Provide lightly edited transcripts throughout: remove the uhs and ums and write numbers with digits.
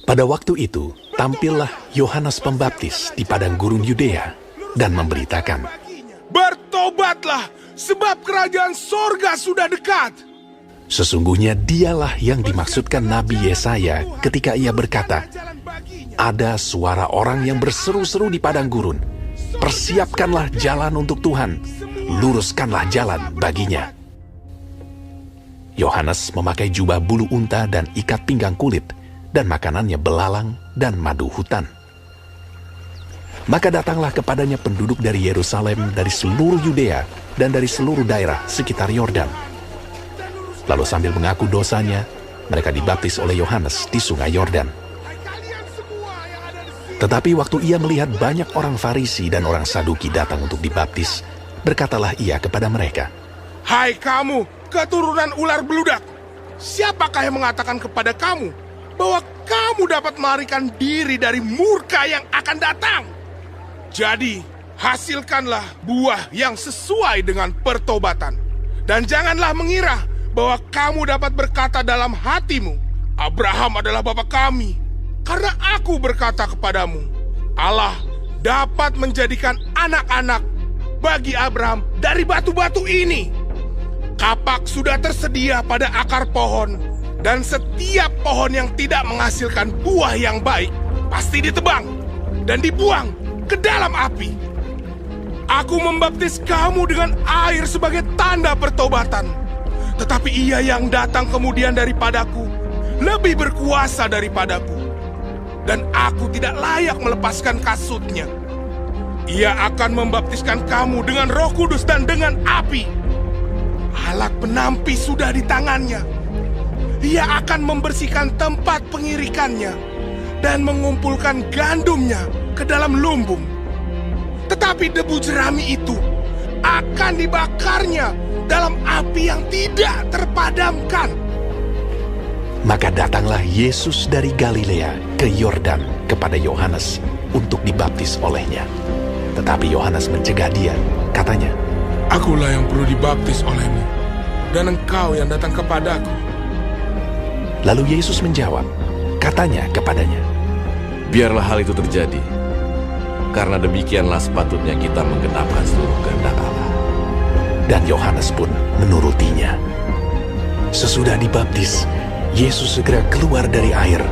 Pada waktu itu, tampillah Yohanes Pembaptis di padang gurun Yudea dan memberitakan, "Bertobatlah, sebab kerajaan sorga sudah dekat." sesungguhnya dialah yang dimaksudkan Nabi Yesaya ketika ia berkata, "Ada suara orang yang berseru-seru di padang gurun, persiapkanlah jalan untuk Tuhan, luruskanlah jalan baginya." Yohanes memakai jubah bulu unta dan ikat pinggang kulit, dan makanannya belalang dan madu hutan. Maka datanglah kepadanya penduduk dari Yerusalem, dari seluruh Yudea, dan dari seluruh daerah sekitar Yordan. Lalu sambil mengaku dosanya, mereka dibaptis oleh Yohanes di sungai Yordan. Tetapi waktu ia melihat banyak orang Farisi dan orang Saduki datang untuk dibaptis, berkatalah ia kepada mereka, "Hai kamu, keturunan ular beludak, siapakah yang mengatakan kepada kamu bahwa kamu dapat melarikan diri dari murka yang akan datang? Jadi, hasilkanlah buah yang sesuai dengan pertobatan. Dan janganlah mengira bahwa kamu dapat berkata dalam hatimu, Abraham adalah bapa kami. Karena aku berkata kepadamu, Allah dapat menjadikan anak-anak bagi Abraham dari batu-batu ini. Kapak sudah tersedia pada akar pohon, dan setiap pohon yang tidak menghasilkan buah yang baik pasti ditebang dan dibuang ke dalam api. Aku membaptis kamu dengan air sebagai tanda pertobatan. Tetapi ia yang datang kemudian daripadaku lebih berkuasa daripadaku, dan aku tidak layak melepaskan kasutnya. Ia akan membaptiskan kamu dengan Roh Kudus dan dengan api. Alat penampi sudah di tangannya. Ia akan membersihkan tempat pengirikannya dan mengumpulkan gandumnya ke dalam lumbung. Tetapi debu jerami itu akan dibakarnya dalam api yang tidak terpadamkan." Maka datanglah Yesus dari Galilea ke Yordan kepada Yohanes untuk dibaptis olehnya. Tetapi Yohanes mencegah dia, katanya, "Akulah yang perlu dibaptis olehmu, dan engkau yang datang kepadaku." Lalu Yesus menjawab, katanya kepadanya, Biarlah hal itu terjadi, karena demikianlah sepatutnya kita menggenapkan seluruh kehendak Allah. Dan Yohanes pun menurutinya. Sesudah dibaptis, Yesus segera keluar dari air,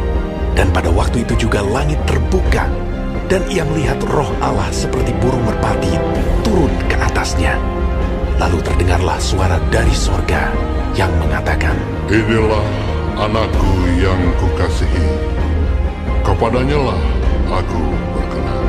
dan pada waktu itu juga langit terbuka, dan ia melihat Roh Allah seperti burung merpati turun ke atasnya. Lalu terdengarlah suara dari sorga yang mengatakan, "Inilah anakku yang kukasihi, kepadanya lah aku berkenan."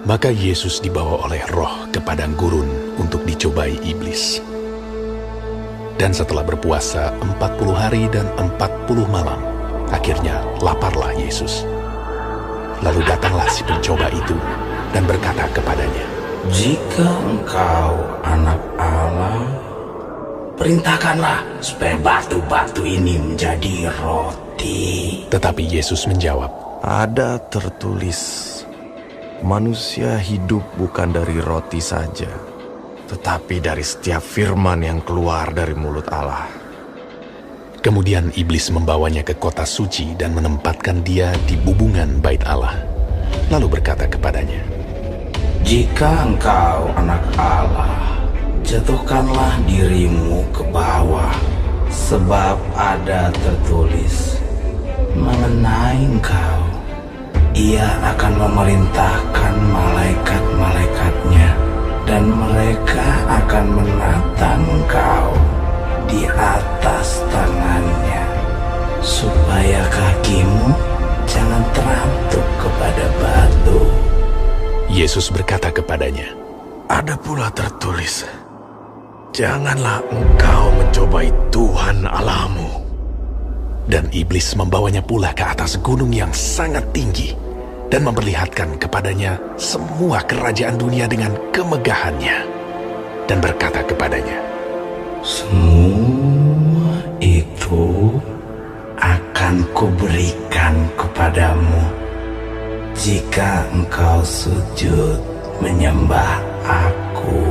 Maka Yesus dibawa oleh Roh ke padang gurun untuk dicobai iblis. Dan setelah berpuasa 40 hari dan 40 malam, akhirnya laparlah Yesus. Lalu datanglah si pencoba itu dan berkata kepadanya, "Jika engkau anak Allah, perintahkanlah supaya batu-batu ini menjadi roti." Tetapi Yesus menjawab, Ada tertulis, manusia hidup bukan dari roti saja, tetapi dari setiap firman yang keluar dari mulut Allah. Kemudian iblis membawanya ke kota suci dan menempatkan dia di bubungan bait Allah. Lalu berkata kepadanya, "Jika engkau anak Allah, jatuhkanlah dirimu ke bawah, sebab ada tertulis mengenai engkau, Ia akan memerintahkan malaikat-malaikatnya, dan mereka akan menatang engkau di atas tangannya, supaya kakimu jangan terantuk kepada batu." Yesus berkata kepadanya, Ada pula tertulis, janganlah engkau mencobai Tuhan Allahmu. Dan iblis membawanya pula ke atas gunung yang sangat tinggi dan memperlihatkan kepadanya semua kerajaan dunia dengan kemegahannya, dan berkata kepadanya, "Semua itu akan kuberikan kepadamu jika engkau sujud menyembah aku.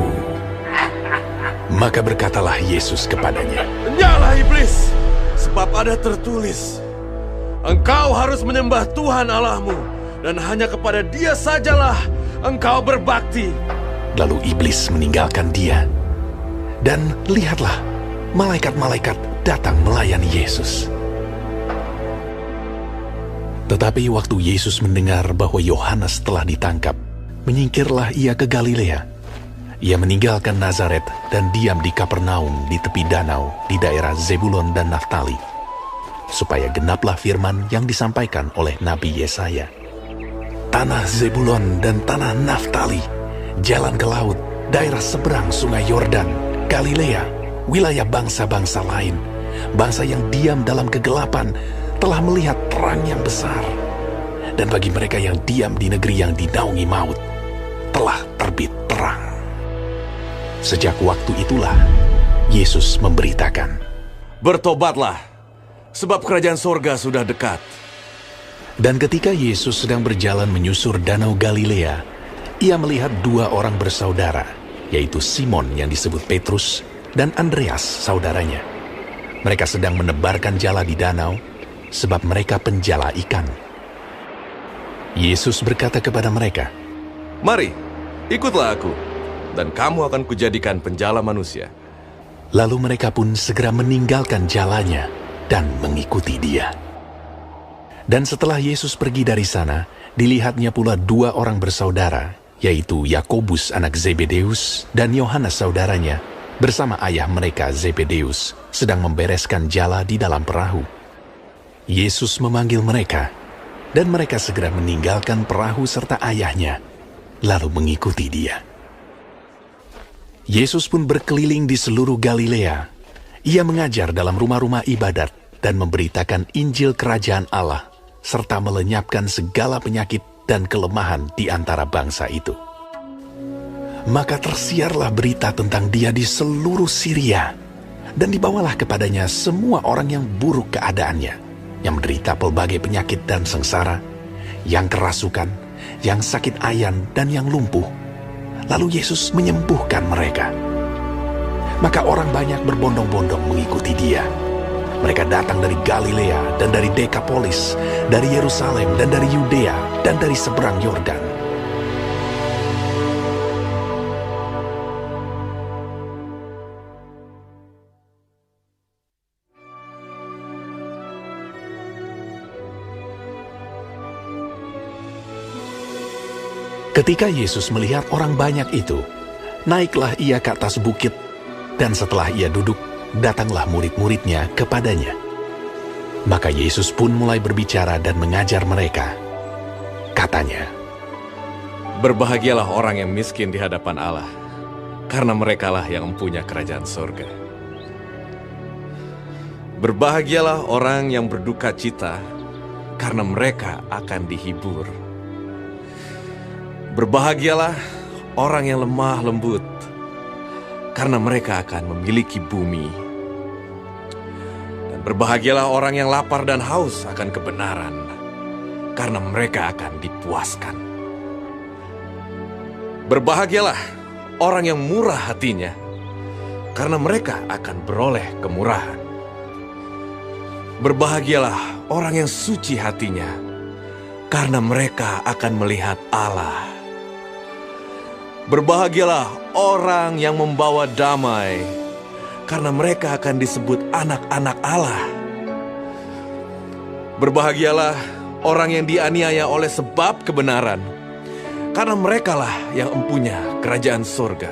Maka berkatalah Yesus kepadanya, Nyala iblis, sebab ada tertulis, engkau harus menyembah Tuhan Allahmu, dan hanya kepada Dia sajalah engkau berbakti. Lalu iblis meninggalkan dia. Dan lihatlah, malaikat-malaikat datang melayani Yesus. Tetapi waktu Yesus mendengar bahwa Yohanes telah ditangkap, menyingkirlah ia ke Galilea. Ia meninggalkan Nazaret dan diam di Kapernaum di tepi danau di daerah Zebulon dan Naftali, supaya genaplah firman yang disampaikan oleh Nabi Yesaya. Tanah Zebulon dan tanah Naftali, jalan ke laut, daerah seberang sungai Yordan, Galilea, wilayah bangsa-bangsa lain, bangsa yang diam dalam kegelapan, telah melihat terang yang besar. Dan bagi mereka yang diam di negeri yang dinaungi maut, telah terbit terang. Sejak waktu itulah, Yesus memberitakan, Bertobatlah, sebab kerajaan sorga sudah dekat. Dan ketika Yesus sedang berjalan menyusur danau Galilea, ia melihat dua orang bersaudara, yaitu Simon yang disebut Petrus dan Andreas saudaranya. Mereka sedang menebarkan jala di danau, sebab mereka penjala ikan. Yesus berkata kepada mereka, Mari, ikutlah aku, dan kamu akan kujadikan penjala manusia. Lalu mereka pun segera meninggalkan jalannya dan mengikuti dia. Dan setelah Yesus pergi dari sana, dilihatnya pula dua orang bersaudara, yaitu Yakobus anak Zebedeus dan Yohanes saudaranya, bersama ayah mereka Zebedeus, sedang membereskan jala di dalam perahu. Yesus memanggil mereka, dan mereka segera meninggalkan perahu serta ayahnya, lalu mengikuti dia. Yesus pun berkeliling di seluruh Galilea. Ia mengajar dalam rumah-rumah ibadat dan memberitakan Injil Kerajaan Allah, serta melenyapkan segala penyakit dan kelemahan di antara bangsa itu. Maka tersiarlah berita tentang dia di seluruh Syria, dan dibawalah kepadanya semua orang yang buruk keadaannya, yang menderita pelbagai penyakit dan sengsara, yang kerasukan, yang sakit ayan, dan yang lumpuh. Lalu Yesus menyembuhkan mereka. Maka orang banyak berbondong-bondong mengikuti dia. Mereka datang dari Galilea dan dari Dekapolis, dari Yerusalem dan dari Yudea dan dari seberang Yordan. Ketika Yesus melihat orang banyak itu, naiklah ia ke atas bukit, dan setelah ia duduk, datanglah murid-muridnya kepadanya. Maka Yesus pun mulai berbicara dan mengajar mereka. Katanya, Berbahagialah orang yang miskin di hadapan Allah, karena merekalah yang mempunyai kerajaan sorga. Berbahagialah orang yang berduka cita, karena mereka akan dihibur. Berbahagialah orang yang lemah lembut, karena mereka akan memiliki bumi. Dan berbahagialah orang yang lapar dan haus akan kebenaran, karena mereka akan dipuaskan. Berbahagialah orang yang murah hatinya, karena mereka akan beroleh kemurahan. Berbahagialah orang yang suci hatinya, karena mereka akan melihat Allah. Berbahagialah orang yang membawa damai, karena mereka akan disebut anak-anak Allah. Berbahagialah orang yang dianiaya oleh sebab kebenaran, karena merekalah yang empunya kerajaan sorga.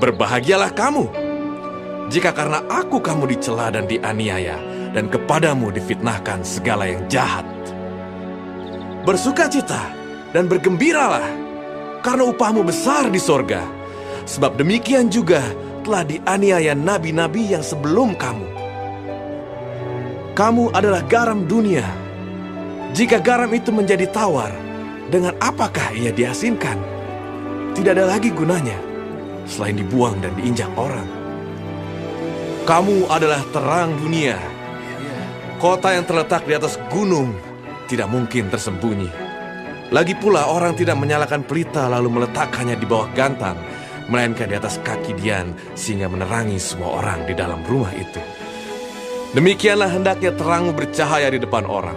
Berbahagialah kamu, jika karena aku kamu dicela dan dianiaya, dan kepadamu difitnahkan segala yang jahat. Bersukacita dan bergembiralah, karena upahmu besar di sorga, sebab demikian juga telah dianiaya nabi-nabi yang sebelum kamu. Kamu adalah garam dunia. Jika garam itu menjadi tawar, dengan apakah ia diasinkan? Tidak ada lagi gunanya, selain dibuang dan diinjak orang. Kamu adalah terang dunia. Kota yang terletak di atas gunung tidak mungkin tersembunyi. Lagi pula orang tidak menyalakan pelita lalu meletakkannya di bawah gantang, melainkan di atas kaki Dian sehingga menerangi semua orang di dalam rumah itu. Demikianlah hendaknya terangmu bercahaya di depan orang,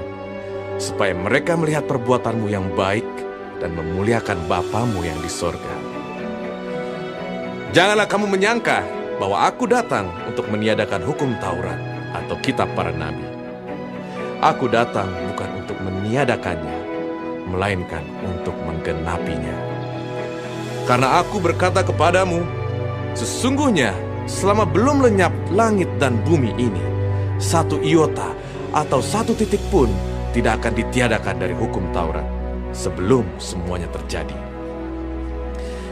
supaya mereka melihat perbuatanmu yang baik dan memuliakan Bapamu yang di sorga. Janganlah kamu menyangka bahwa aku datang untuk meniadakan hukum Taurat atau kitab para nabi. Aku datang bukan untuk meniadakannya, melainkan untuk menggenapinya. Karena aku berkata kepadamu, sesungguhnya selama belum lenyap langit dan bumi ini, satu iota atau satu titik pun tidak akan ditiadakan dari hukum Taurat sebelum semuanya terjadi.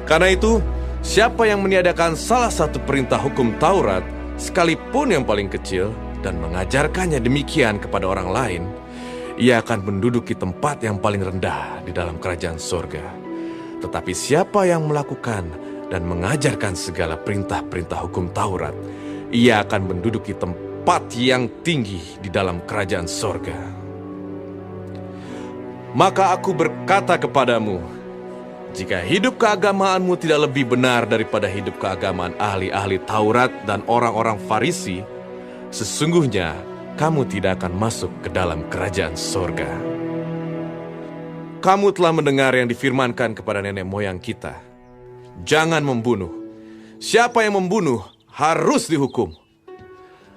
Karena itu, siapa yang meniadakan salah satu perintah hukum Taurat, sekalipun yang paling kecil, dan mengajarkannya demikian kepada orang lain, ia akan menduduki tempat yang paling rendah di dalam kerajaan sorga. Tetapi siapa yang melakukan dan mengajarkan segala perintah-perintah hukum Taurat, ia akan menduduki tempat yang tinggi di dalam kerajaan sorga. Maka aku berkata kepadamu, jika hidup keagamaanmu tidak lebih benar daripada hidup keagamaan ahli-ahli Taurat dan orang-orang Farisi, sesungguhnya kamu tidak akan masuk ke dalam kerajaan sorga. Kamu telah mendengar yang difirmankan kepada nenek moyang kita, jangan membunuh. Siapa yang membunuh harus dihukum.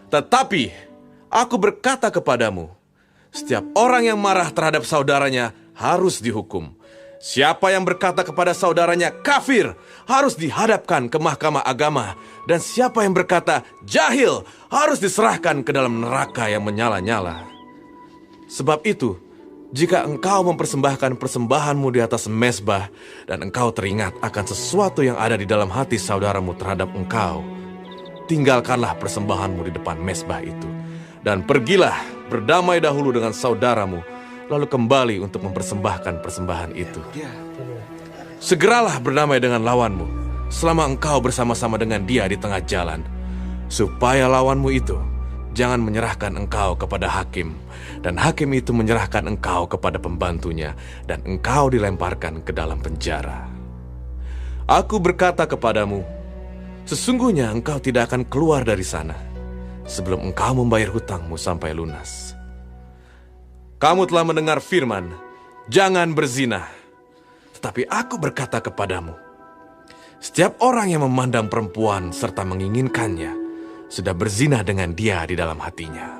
Tetapi aku berkata kepadamu, setiap orang yang marah terhadap saudaranya harus dihukum. Siapa yang berkata kepada saudaranya kafir harus dihadapkan ke mahkamah agama. Dan siapa yang berkata jahil harus diserahkan ke dalam neraka yang menyala-nyala. Sebab itu, jika engkau mempersembahkan persembahanmu di atas mezbah dan engkau teringat akan sesuatu yang ada di dalam hati saudaramu terhadap engkau, tinggalkanlah persembahanmu di depan mezbah itu. Dan pergilah berdamai dahulu dengan saudaramu, lalu kembali untuk mempersembahkan persembahan itu. Segeralah berdamai dengan lawanmu, selama engkau bersama-sama dengan dia di tengah jalan, supaya lawanmu itu jangan menyerahkan engkau kepada hakim, dan hakim itu menyerahkan engkau kepada pembantunya, dan engkau dilemparkan ke dalam penjara. Aku berkata kepadamu, sesungguhnya engkau tidak akan keluar dari sana sebelum engkau membayar hutangmu sampai lunas. Kamu telah mendengar firman, jangan berzina. Tetapi aku berkata kepadamu, setiap orang yang memandang perempuan serta menginginkannya sudah berzina dengan dia di dalam hatinya.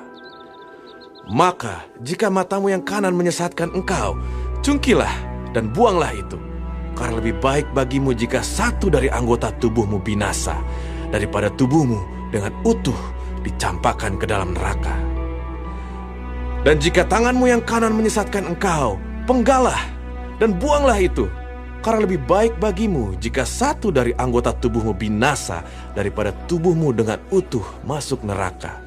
Maka jika matamu yang kanan menyesatkan engkau, cungkilah dan buanglah itu. Karena lebih baik bagimu jika satu dari anggota tubuhmu binasa daripada tubuhmu dengan utuh dicampakkan ke dalam neraka. Dan jika tanganmu yang kanan menyesatkan engkau, penggalah dan buanglah itu. Karena lebih baik bagimu jika satu dari anggota tubuhmu binasa daripada tubuhmu dengan utuh masuk neraka.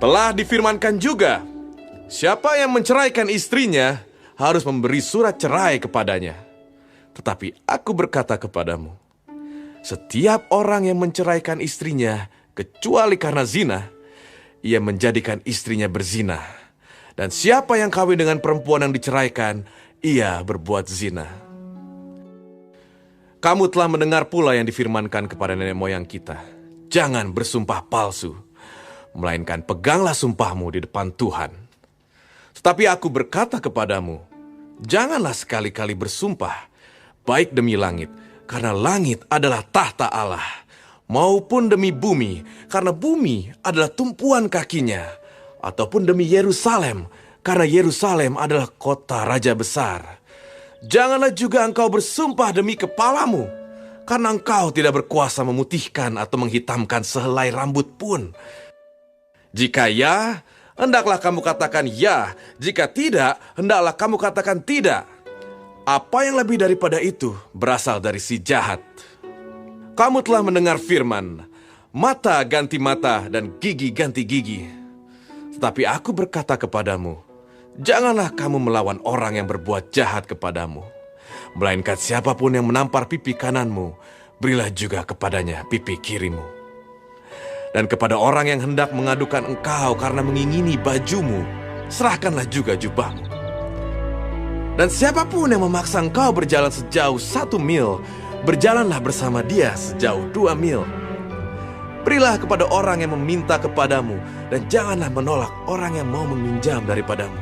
Telah difirmankan juga, siapa yang menceraikan istrinya harus memberi surat cerai kepadanya. Tetapi aku berkata kepadamu, setiap orang yang menceraikan istrinya kecuali karena zina, ia menjadikan istrinya berzina. Dan siapa yang kawin dengan perempuan yang diceraikan, ia berbuat zina. Kamu telah mendengar pula yang difirmankan kepada nenek moyang kita, jangan bersumpah palsu, melainkan peganglah sumpahmu di depan Tuhan. Tetapi aku berkata kepadamu, janganlah sekali-kali bersumpah, baik demi langit, karena langit adalah tahta Allah, maupun demi bumi, karena bumi adalah tumpuan kakinya, ataupun demi Yerusalem, karena Yerusalem adalah kota raja besar. Janganlah juga engkau bersumpah demi kepalamu, karena engkau tidak berkuasa memutihkan atau menghitamkan sehelai rambut pun. Jika ya, hendaklah kamu katakan ya. Jika tidak, hendaklah kamu katakan tidak. Apa yang lebih daripada itu berasal dari si jahat. Kamu telah mendengar firman, mata ganti mata dan gigi ganti gigi. Tetapi aku berkata kepadamu, janganlah kamu melawan orang yang berbuat jahat kepadamu. Melainkan siapapun yang menampar pipi kananmu, berilah juga kepadanya pipi kirimu. Dan kepada orang yang hendak mengadukan engkau karena mengingini bajumu, serahkanlah juga jubahmu. Dan siapapun yang memaksa engkau berjalan sejauh 1 mil, berjalanlah bersama dia sejauh 2 mil. Berilah kepada orang yang meminta kepadamu, dan janganlah menolak orang yang mau meminjam daripadamu.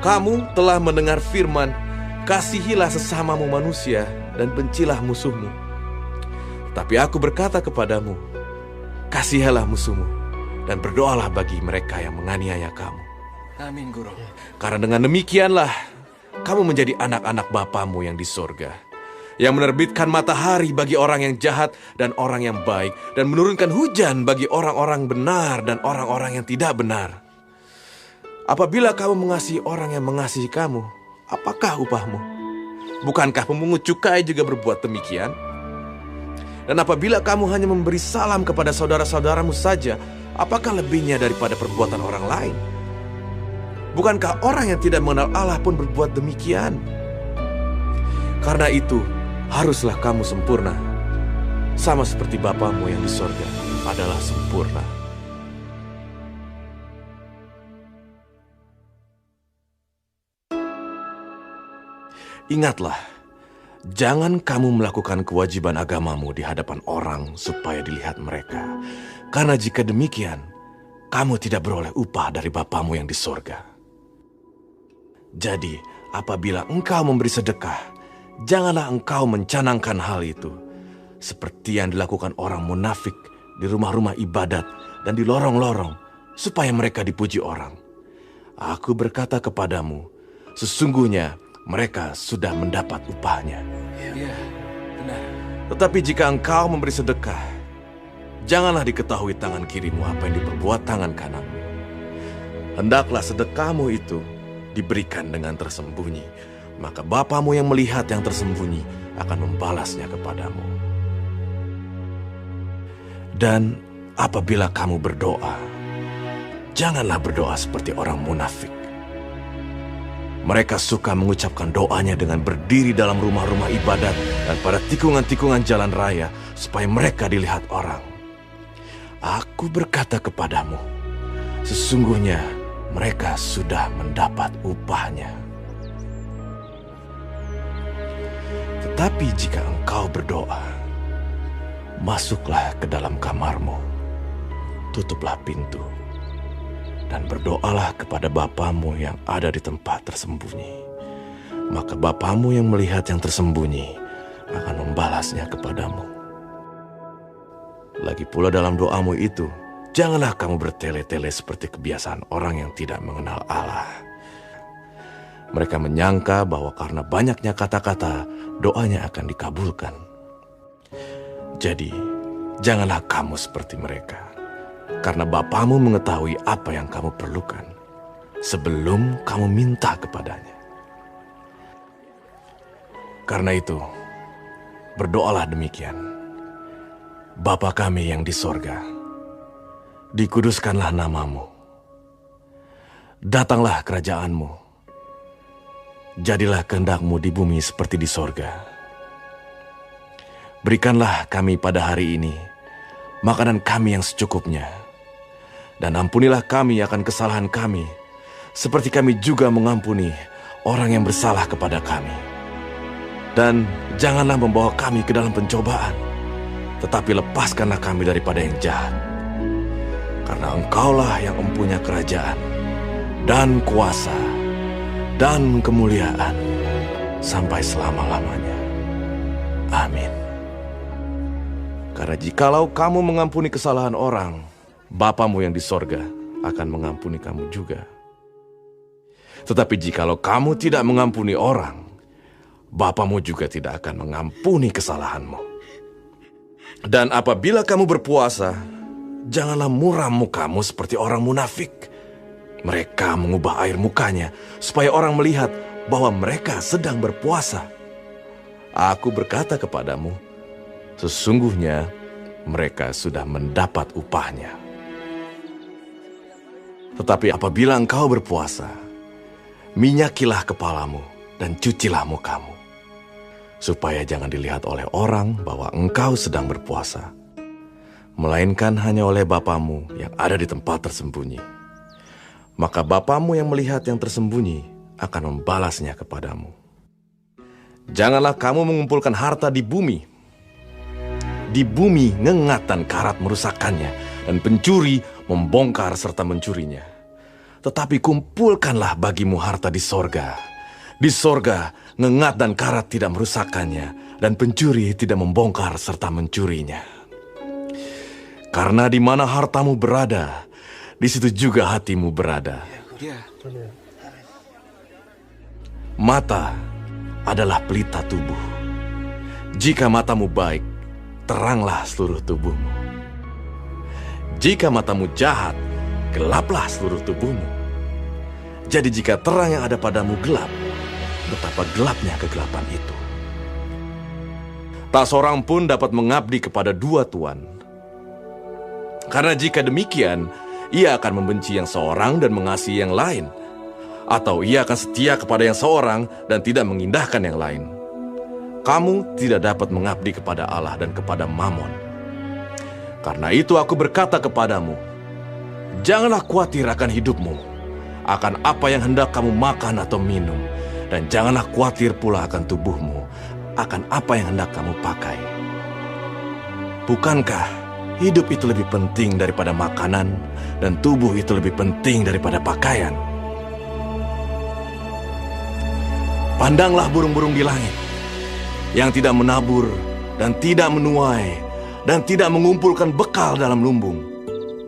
Kamu telah mendengar firman, kasihilah sesamamu manusia, dan bencilah musuhmu. Tapi aku berkata kepadamu, kasihilah musuhmu, dan berdoalah bagi mereka yang menganiaya kamu. Amin, Guru. Karena dengan demikianlah, kamu menjadi anak-anak Bapamu yang di sorga, yang menerbitkan matahari bagi orang yang jahat dan orang yang baik, dan menurunkan hujan bagi orang-orang benar dan orang-orang yang tidak benar. Apabila kamu mengasihi orang yang mengasihi kamu, apakah upahmu? Bukankah pemungut cukai juga berbuat demikian? Dan apabila kamu hanya memberi salam kepada saudara-saudaramu saja, apakah lebihnya daripada perbuatan orang lain? Bukankah orang yang tidak mengenal Allah pun berbuat demikian? Karena itu, haruslah kamu sempurna, sama seperti Bapamu yang di sorga adalah sempurna. Ingatlah, jangan kamu melakukan kewajiban agamamu di hadapan orang supaya dilihat mereka. Karena jika demikian, kamu tidak beroleh upah dari Bapamu yang di sorga. Jadi, apabila engkau memberi sedekah, janganlah engkau mencanangkan hal itu, seperti yang dilakukan orang munafik di rumah-rumah ibadat dan di lorong-lorong, supaya mereka dipuji orang. Aku berkata kepadamu, sesungguhnya mereka sudah mendapat upahnya. Iya, benar. Tetapi jika engkau memberi sedekah, janganlah diketahui tangan kirimu apa yang diperbuat tangan kananmu. Hendaklah sedekahmu itu diberikan dengan tersembunyi, maka Bapamu yang melihat yang tersembunyi akan membalasnya kepadamu. Dan apabila kamu berdoa, janganlah berdoa seperti orang munafik. Mereka suka mengucapkan doanya dengan berdiri dalam rumah-rumah ibadat dan pada tikungan-tikungan jalan raya, supaya mereka dilihat orang. Aku berkata kepadamu, sesungguhnya mereka sudah mendapat upahnya. Tetapi jika engkau berdoa, masuklah ke dalam kamarmu, tutuplah pintu, dan berdoalah kepada Bapamu yang ada di tempat tersembunyi. Maka Bapamu yang melihat yang tersembunyi akan membalasnya kepadamu. Lagi pula dalam doamu itu, janganlah kamu bertele-tele seperti kebiasaan orang yang tidak mengenal Allah. Mereka menyangka bahwa karena banyaknya kata-kata, doanya akan dikabulkan. Jadi, janganlah kamu seperti mereka, karena Bapamu mengetahui apa yang kamu perlukan sebelum kamu minta kepadanya. Karena itu, berdoalah demikian. Bapa kami yang di sorga, dikuduskanlah namamu. Datanglah kerajaanmu. Jadilah kehendakmu di bumi seperti di sorga. Berikanlah kami pada hari ini makanan kami yang secukupnya. Dan ampunilah kami akan kesalahan kami, seperti kami juga mengampuni orang yang bersalah kepada kami. Dan janganlah membawa kami ke dalam pencobaan, tetapi lepaskanlah kami daripada yang jahat. Karena Engkaulah yang mempunyai kerajaan, dan kuasa, dan kemuliaan, sampai selama-lamanya. Amin. Karena jikalau kamu mengampuni kesalahan orang, Bapamu yang di sorga akan mengampuni kamu juga. Tetapi jikalau kamu tidak mengampuni orang, Bapamu juga tidak akan mengampuni kesalahanmu. Dan apabila kamu berpuasa, janganlah muram mukamu seperti orang munafik. Mereka mengubah air mukanya supaya orang melihat bahwa mereka sedang berpuasa. Aku berkata kepadamu, sesungguhnya mereka sudah mendapat upahnya. Tetapi apabila engkau berpuasa, minyakilah kepalamu dan cucilah mukamu, supaya jangan dilihat oleh orang bahwa engkau sedang berpuasa, melainkan hanya oleh Bapamu yang ada di tempat tersembunyi. maka Bapamu yang melihat yang tersembunyi akan membalasnya kepadamu. Janganlah kamu mengumpulkan harta di bumi. Di bumi ngengat dan karat merusakkannya, dan pencuri membongkar serta mencurinya. Tetapi kumpulkanlah bagimu harta di sorga. Di sorga ngengat dan karat tidak merusakkannya, dan pencuri tidak membongkar serta mencurinya. Karena di mana hartamu berada, di situ juga hatimu berada. Mata adalah pelita tubuh. Jika matamu baik, teranglah seluruh tubuhmu. Jika matamu jahat, gelaplah seluruh tubuhmu. Jadi jika terang yang ada padamu gelap, betapa gelapnya kegelapan itu. Tak seorang pun dapat mengabdi kepada dua tuan. Karena jika demikian, ia akan membenci yang seorang dan mengasihi yang lain. Atau ia akan setia kepada yang seorang dan tidak mengindahkan yang lain. Kamu tidak dapat mengabdi kepada Allah dan kepada Mammon. Karena itu aku berkata kepadamu, janganlah khawatir akan hidupmu, akan apa yang hendak kamu makan atau minum, dan janganlah khawatir pula akan tubuhmu, akan apa yang hendak kamu pakai. Bukankah hidup itu lebih penting daripada makanan, dan tubuh itu lebih penting daripada pakaian? Pandanglah burung-burung di langit, yang tidak menabur, dan tidak menuai, dan tidak mengumpulkan bekal dalam lumbung,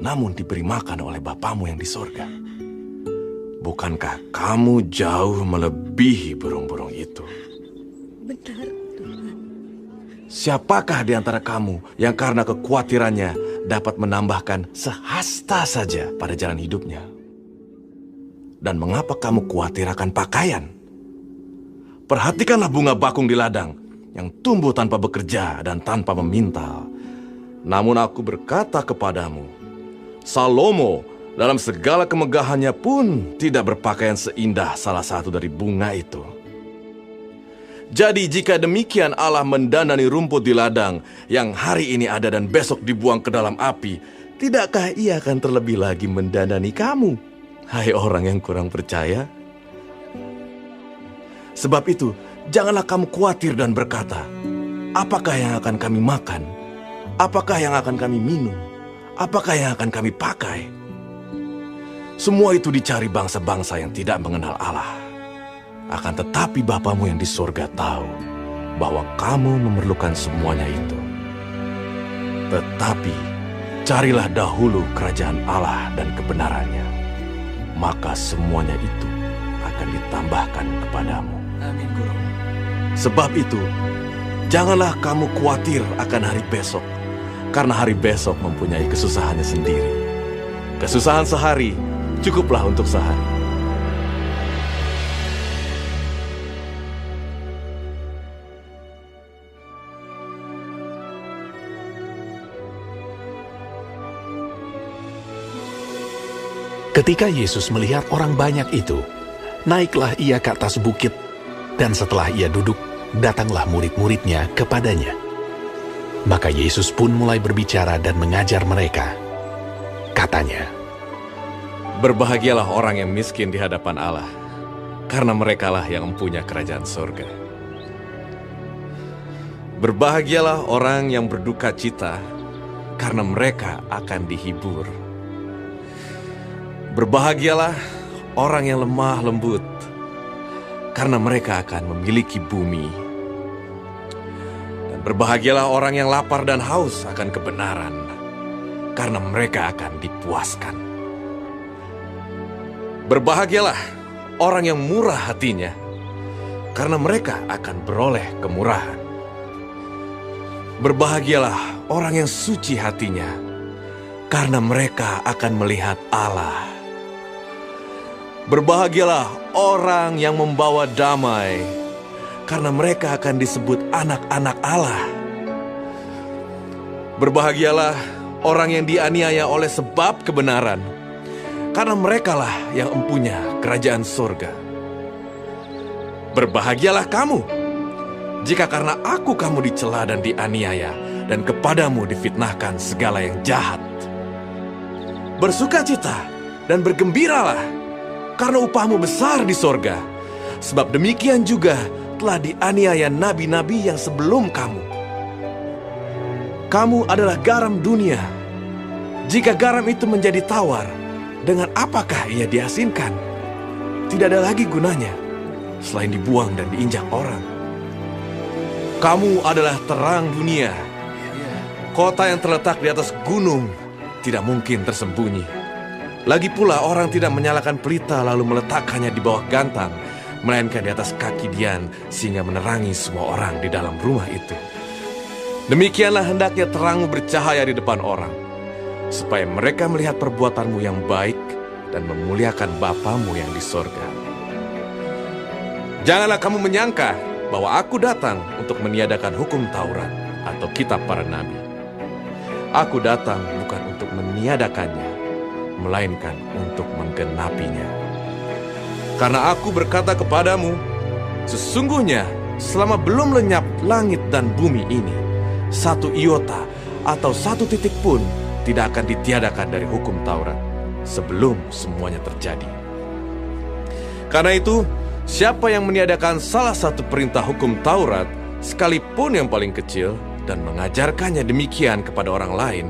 namun diberi makan oleh Bapamu yang di sorga. Bukankah kamu jauh melebihi burung-burung itu? Benar, Tuhan. Siapakah di antara kamu yang karena kekhawatirannya dapat menambahkan sehasta saja pada jalan hidupnya? Dan mengapa kamu khawatir akan pakaian? Perhatikanlah bunga bakung di ladang, yang tumbuh tanpa bekerja dan tanpa memintal. Namun aku berkata kepadamu, Salomo dalam segala kemegahannya pun tidak berpakaian seindah salah satu dari bunga itu. Jadi jika demikian Allah mendanani rumput di ladang yang hari ini ada dan besok dibuang ke dalam api, tidakkah ia akan terlebih lagi mendanani kamu, hai orang yang kurang percaya? Sebab itu, janganlah kamu khawatir dan berkata, apakah yang akan kami makan? Apakah yang akan kami minum? Apakah yang akan kami pakai? Semua itu dicari bangsa-bangsa yang tidak mengenal Allah. Akan tetapi Bapamu yang di sorga tahu bahwa kamu memerlukan semuanya itu. Tetapi carilah dahulu kerajaan Allah dan kebenarannya, maka semuanya itu akan ditambahkan kepadamu. Amin, Guru. Sebab itu, janganlah kamu khawatir akan hari besok, karena hari besok mempunyai kesusahannya sendiri. Kesusahan sehari cukuplah untuk sehari. Ketika Yesus melihat orang banyak itu, naiklah ia ke atas bukit, dan setelah ia duduk, datanglah murid-muridnya kepadanya. Maka Yesus pun mulai berbicara dan mengajar mereka. Katanya, Berbahagialah orang yang miskin di hadapan Allah, karena merekalah yang mempunyai kerajaan sorga. Berbahagialah orang yang berduka cita, karena mereka akan dihibur. Berbahagialah orang yang lemah lembut, karena mereka akan memiliki bumi. Dan berbahagialah orang yang lapar dan haus akan kebenaran, karena mereka akan dipuaskan. Berbahagialah orang yang murah hatinya, karena mereka akan beroleh kemurahan. Berbahagialah orang yang suci hatinya, karena mereka akan melihat Allah. Berbahagialah orang yang membawa damai, karena mereka akan disebut anak-anak Allah. Berbahagialah orang yang dianiaya oleh sebab kebenaran, karena merekalah yang empunya kerajaan surga. Berbahagialah kamu, jika karena aku kamu dicela dan dianiaya, dan kepadamu difitnahkan segala yang jahat. Bersukacita dan bergembiralah, karena upahmu besar di sorga. Sebab demikian juga telah dianiaya nabi-nabi yang sebelum kamu. Kamu adalah garam dunia. Jika garam itu menjadi tawar, dengan apakah ia diasinkan? Tidak ada lagi gunanya, selain dibuang dan diinjak orang. Kamu adalah terang dunia. Kota yang terletak di atas gunung tidak mungkin tersembunyi. Lagi pula orang tidak menyalakan pelita lalu meletakkannya di bawah gantang, melainkan di atas kaki dian sehingga menerangi semua orang di dalam rumah itu. Demikianlah hendaknya terangmu bercahaya di depan orang, supaya mereka melihat perbuatanmu yang baik dan memuliakan Bapamu yang di sorga. Janganlah kamu menyangka bahwa aku datang untuk meniadakan hukum Taurat atau kitab para nabi. Aku datang bukan untuk meniadakannya, melainkan untuk menggenapinya. Karena aku berkata kepadamu, sesungguhnya selama belum lenyap langit dan bumi ini, satu iota atau satu titik pun tidak akan ditiadakan dari hukum Taurat sebelum semuanya terjadi. Karena itu, siapa yang meniadakan salah satu perintah hukum Taurat, sekalipun yang paling kecil, dan mengajarkannya demikian kepada orang lain,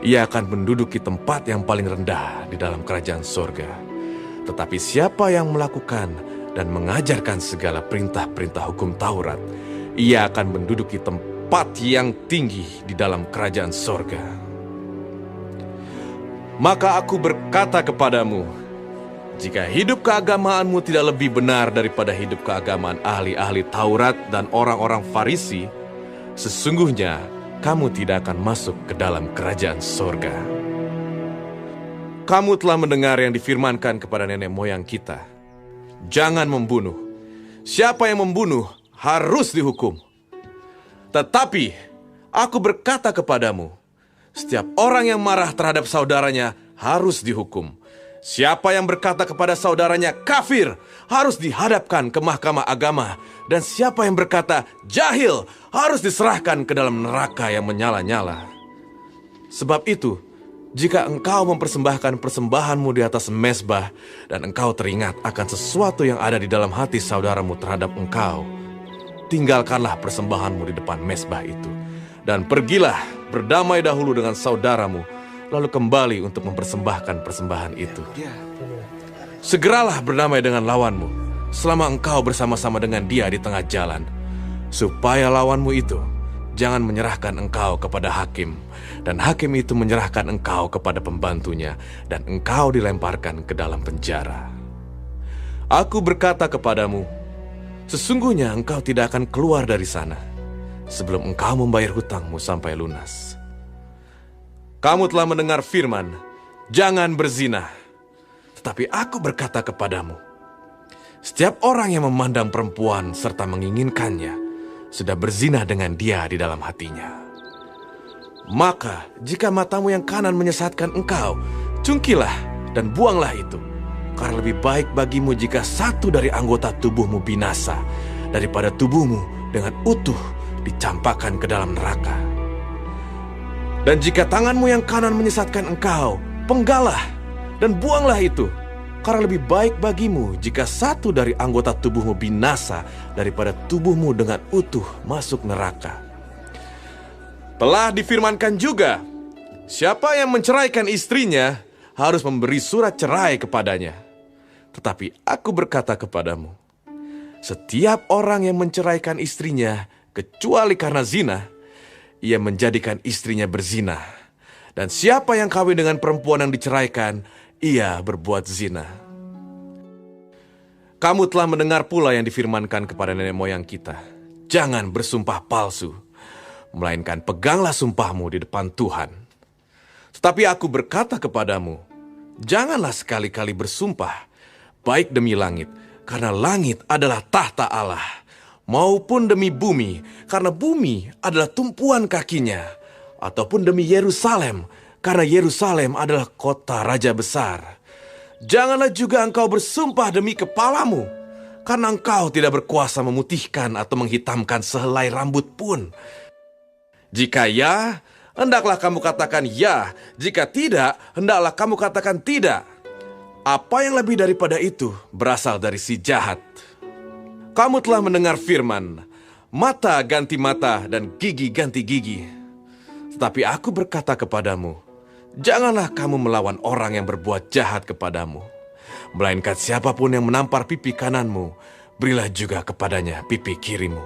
ia akan menduduki tempat yang paling rendah di dalam kerajaan sorga. Tetapi siapa yang melakukan dan mengajarkan segala perintah-perintah hukum Taurat, ia akan menduduki tempat yang tinggi di dalam kerajaan sorga. Maka aku berkata kepadamu, jika hidup keagamaanmu tidak lebih benar daripada hidup keagamaan ahli-ahli Taurat dan orang-orang Farisi, sesungguhnya kamu tidak akan masuk ke dalam kerajaan sorga. Kamu telah mendengar yang difirmankan kepada nenek moyang kita, jangan membunuh. Siapa yang membunuh harus dihukum. Tetapi aku berkata kepadamu, setiap orang yang marah terhadap saudaranya harus dihukum. Siapa yang berkata kepada saudaranya kafir harus dihadapkan ke mahkamah agama. Dan siapa yang berkata jahil harus diserahkan ke dalam neraka yang menyala-nyala. Sebab itu, jika engkau mempersembahkan persembahanmu di atas mezbah dan engkau teringat akan sesuatu yang ada di dalam hati saudaramu terhadap engkau, tinggalkanlah persembahanmu di depan mezbah itu. Dan pergilah berdamai dahulu dengan saudaramu, lalu kembali untuk mempersembahkan persembahan itu. Segeralah berdamai dengan lawanmu, selama engkau bersama-sama dengan dia di tengah jalan, supaya lawanmu itu jangan menyerahkan engkau kepada hakim, dan hakim itu menyerahkan engkau kepada pembantunya, dan engkau dilemparkan ke dalam penjara. Aku berkata kepadamu, sesungguhnya engkau tidak akan keluar dari sana sebelum engkau membayar hutangmu sampai lunas. Kamu telah mendengar firman, jangan berzina. Tetapi aku berkata kepadamu, setiap orang yang memandang perempuan serta menginginkannya, sudah berzina dengan dia di dalam hatinya. Maka, jika matamu yang kanan menyesatkan engkau, cungkilah dan buanglah itu. Karena lebih baik bagimu jika satu dari anggota tubuhmu binasa, daripada tubuhmu dengan utuh dicampakkan ke dalam neraka. Dan jika tanganmu yang kanan menyesatkan engkau, penggalah dan buanglah itu. Karena lebih baik bagimu jika satu dari anggota tubuhmu binasa daripada tubuhmu dengan utuh masuk neraka. Telah difirmankan juga, siapa yang menceraikan istrinya harus memberi surat cerai kepadanya. Tetapi aku berkata kepadamu, setiap orang yang menceraikan istrinya kecuali karena zina, ia menjadikan istrinya berzina. Dan siapa yang kawin dengan perempuan yang diceraikan, ia berbuat zina. Kamu telah mendengar pula yang difirmankan kepada nenek moyang kita, jangan bersumpah palsu, melainkan peganglah sumpahmu di depan Tuhan. Tetapi aku berkata kepadamu, janganlah sekali-kali bersumpah, baik demi langit, karena langit adalah tahta Allah, maupun demi bumi, karena bumi adalah tumpuan kakinya, ataupun demi Yerusalem, karena Yerusalem adalah kota raja besar. Janganlah juga engkau bersumpah demi kepalamu, karena engkau tidak berkuasa memutihkan atau menghitamkan sehelai rambut pun. Jika ya, hendaklah kamu katakan ya. Jika tidak, hendaklah kamu katakan tidak. Apa yang lebih daripada itu berasal dari si jahat. Kamu telah mendengar firman, mata ganti mata dan gigi ganti gigi. Tetapi aku berkata kepadamu, janganlah kamu melawan orang yang berbuat jahat kepadamu. Melainkan siapapun yang menampar pipi kananmu, berilah juga kepadanya pipi kirimu.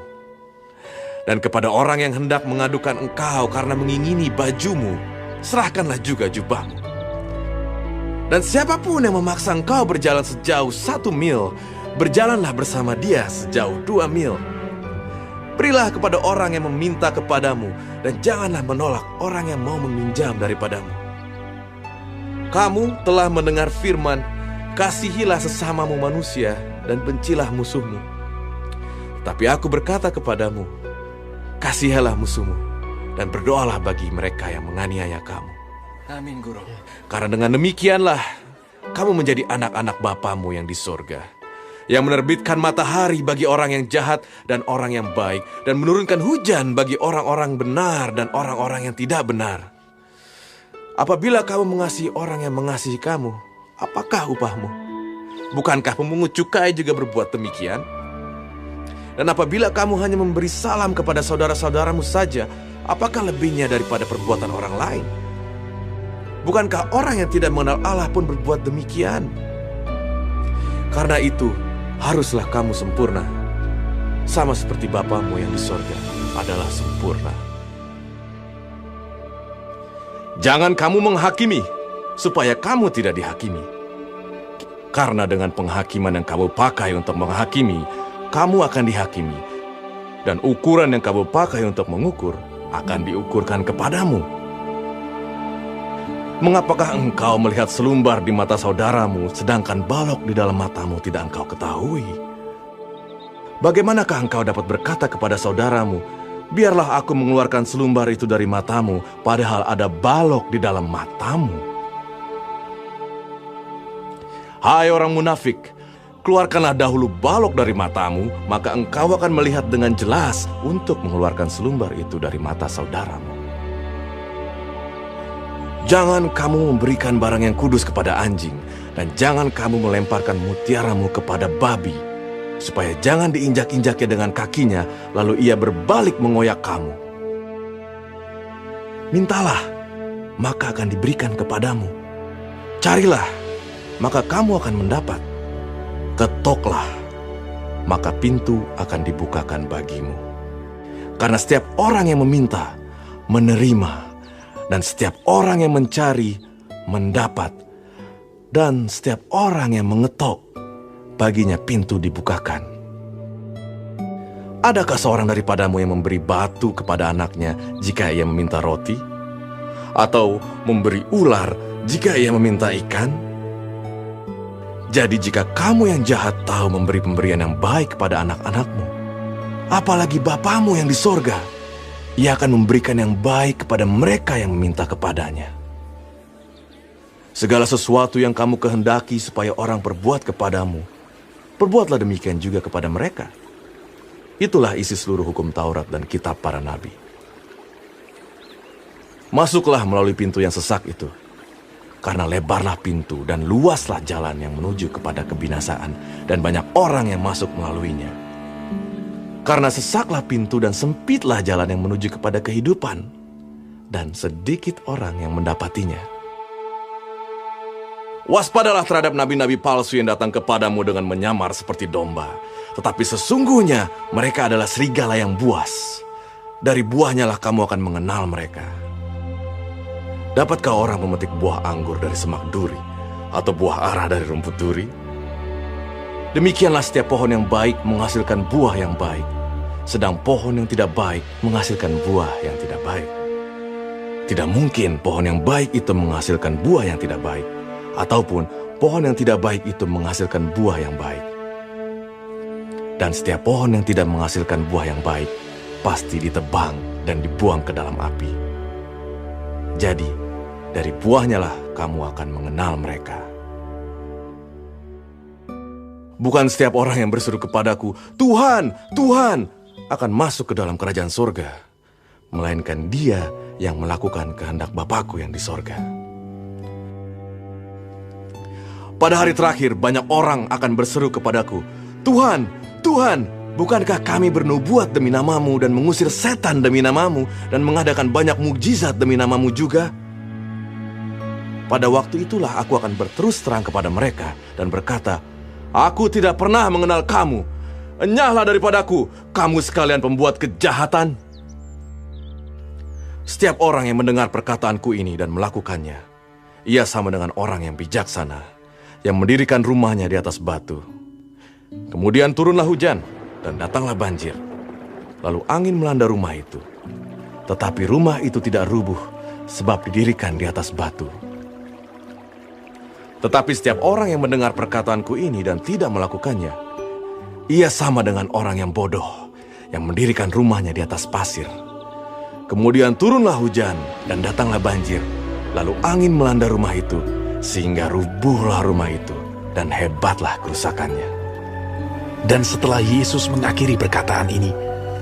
Dan kepada orang yang hendak mengadukan engkau karena mengingini bajumu, serahkanlah juga jubahmu. Dan siapapun yang memaksa engkau berjalan sejauh 1 mil, berjalanlah bersama dia sejauh 2 mil. Berilah kepada orang yang meminta kepadamu, dan janganlah menolak orang yang mau meminjam daripadamu. Kamu telah mendengar firman, kasihilah sesamamu manusia, dan bencilah musuhmu. Tapi aku berkata kepadamu, kasihilah musuhmu, dan berdoalah bagi mereka yang menganiaya kamu. Amin, Guru. Karena dengan demikianlah, kamu menjadi anak-anak Bapamu yang di sorga, yang menerbitkan matahari bagi orang yang jahat dan orang yang baik, dan menurunkan hujan bagi orang-orang benar dan orang-orang yang tidak benar. Apabila kamu mengasihi orang yang mengasihi kamu, apakah upahmu? Bukankah pemungut cukai juga berbuat demikian? Dan apabila kamu hanya memberi salam kepada saudara-saudaramu saja, apakah lebihnya daripada perbuatan orang lain? Bukankah orang yang tidak mengenal Allah pun berbuat demikian? Karena itu, haruslah kamu sempurna, sama seperti Bapamu yang di sorga adalah sempurna. Jangan kamu menghakimi, supaya kamu tidak dihakimi. Karena dengan penghakiman yang kamu pakai untuk menghakimi, kamu akan dihakimi. Dan ukuran yang kamu pakai untuk mengukur, akan diukurkan kepadamu. Mengapakah engkau melihat selumbar di mata saudaramu, sedangkan balok di dalam matamu tidak engkau ketahui? Bagaimanakah engkau dapat berkata kepada saudaramu, biarlah aku mengeluarkan selumbar itu dari matamu, padahal ada balok di dalam matamu? Hai orang munafik, keluarkanlah dahulu balok dari matamu, maka engkau akan melihat dengan jelas untuk mengeluarkan selumbar itu dari mata saudaramu. Jangan kamu memberikan barang yang kudus kepada anjing, dan jangan kamu melemparkan mutiaramu kepada babi, supaya jangan diinjak-injaknya dengan kakinya, lalu ia berbalik mengoyak kamu. Mintalah, maka akan diberikan kepadamu. Carilah, maka kamu akan mendapat. Ketoklah, maka pintu akan dibukakan bagimu. Karena setiap orang yang meminta, menerima. Dan setiap orang yang mencari, mendapat. Dan setiap orang yang mengetok, baginya pintu dibukakan. Adakah seorang daripadamu yang memberi batu kepada anaknya jika ia meminta roti? Atau memberi ular jika ia meminta ikan? Jadi jika kamu yang jahat tahu memberi pemberian yang baik kepada anak-anakmu, apalagi Bapamu yang di sorga, Ia akan memberikan yang baik kepada mereka yang meminta kepadanya. Segala sesuatu yang kamu kehendaki supaya orang perbuat kepadamu, perbuatlah demikian juga kepada mereka. Itulah isi seluruh hukum Taurat dan kitab para nabi. Masuklah melalui pintu yang sesak itu, karena lebarlah pintu dan luaslah jalan yang menuju kepada kebinasaan, dan banyak orang yang masuk melaluinya. Karena sesaklah pintu dan sempitlah jalan yang menuju kepada kehidupan, dan sedikit orang yang mendapatinya. Waspadalah terhadap nabi-nabi palsu yang datang kepadamu dengan menyamar seperti domba, tetapi sesungguhnya mereka adalah serigala yang buas. Dari buahnya lah kamu akan mengenal mereka. Dapatkah orang memetik buah anggur dari semak duri, atau buah ara dari rumput duri? Demikianlah setiap pohon yang baik menghasilkan buah yang baik, sedang pohon yang tidak baik menghasilkan buah yang tidak baik. Tidak mungkin pohon yang baik itu menghasilkan buah yang tidak baik, ataupun pohon yang tidak baik itu menghasilkan buah yang baik. Dan setiap pohon yang tidak menghasilkan buah yang baik pasti ditebang dan dibuang ke dalam api. Jadi, dari buahnya lah kamu akan mengenal mereka. Bukan setiap orang yang berseru kepadaku, Tuhan, Tuhan, akan masuk ke dalam kerajaan sorga, melainkan dia yang melakukan kehendak Bapakku yang di sorga. Pada hari terakhir banyak orang akan berseru kepadaku, Tuhan, Tuhan, bukankah kami bernubuat demi namamu dan mengusir setan demi namamu dan mengadakan banyak mukjizat demi namamu juga? Pada waktu itulah aku akan berterus terang kepada mereka dan berkata, Aku tidak pernah mengenal kamu. Enyahlah daripadaku, kamu sekalian pembuat kejahatan. Setiap orang yang mendengar perkataanku ini dan melakukannya, ia sama dengan orang yang bijaksana, yang mendirikan rumahnya di atas batu. Kemudian turunlah hujan, dan datanglah banjir. Lalu angin melanda rumah itu. Tetapi rumah itu tidak rubuh, sebab didirikan di atas batu. Tetapi setiap orang yang mendengar perkataanku ini dan tidak melakukannya, ia sama dengan orang yang bodoh, yang mendirikan rumahnya di atas pasir. Kemudian turunlah hujan, dan datanglah banjir. Lalu angin melanda rumah itu, sehingga rubuhlah rumah itu, dan hebatlah kerusakannya. Dan setelah Yesus mengakhiri perkataan ini,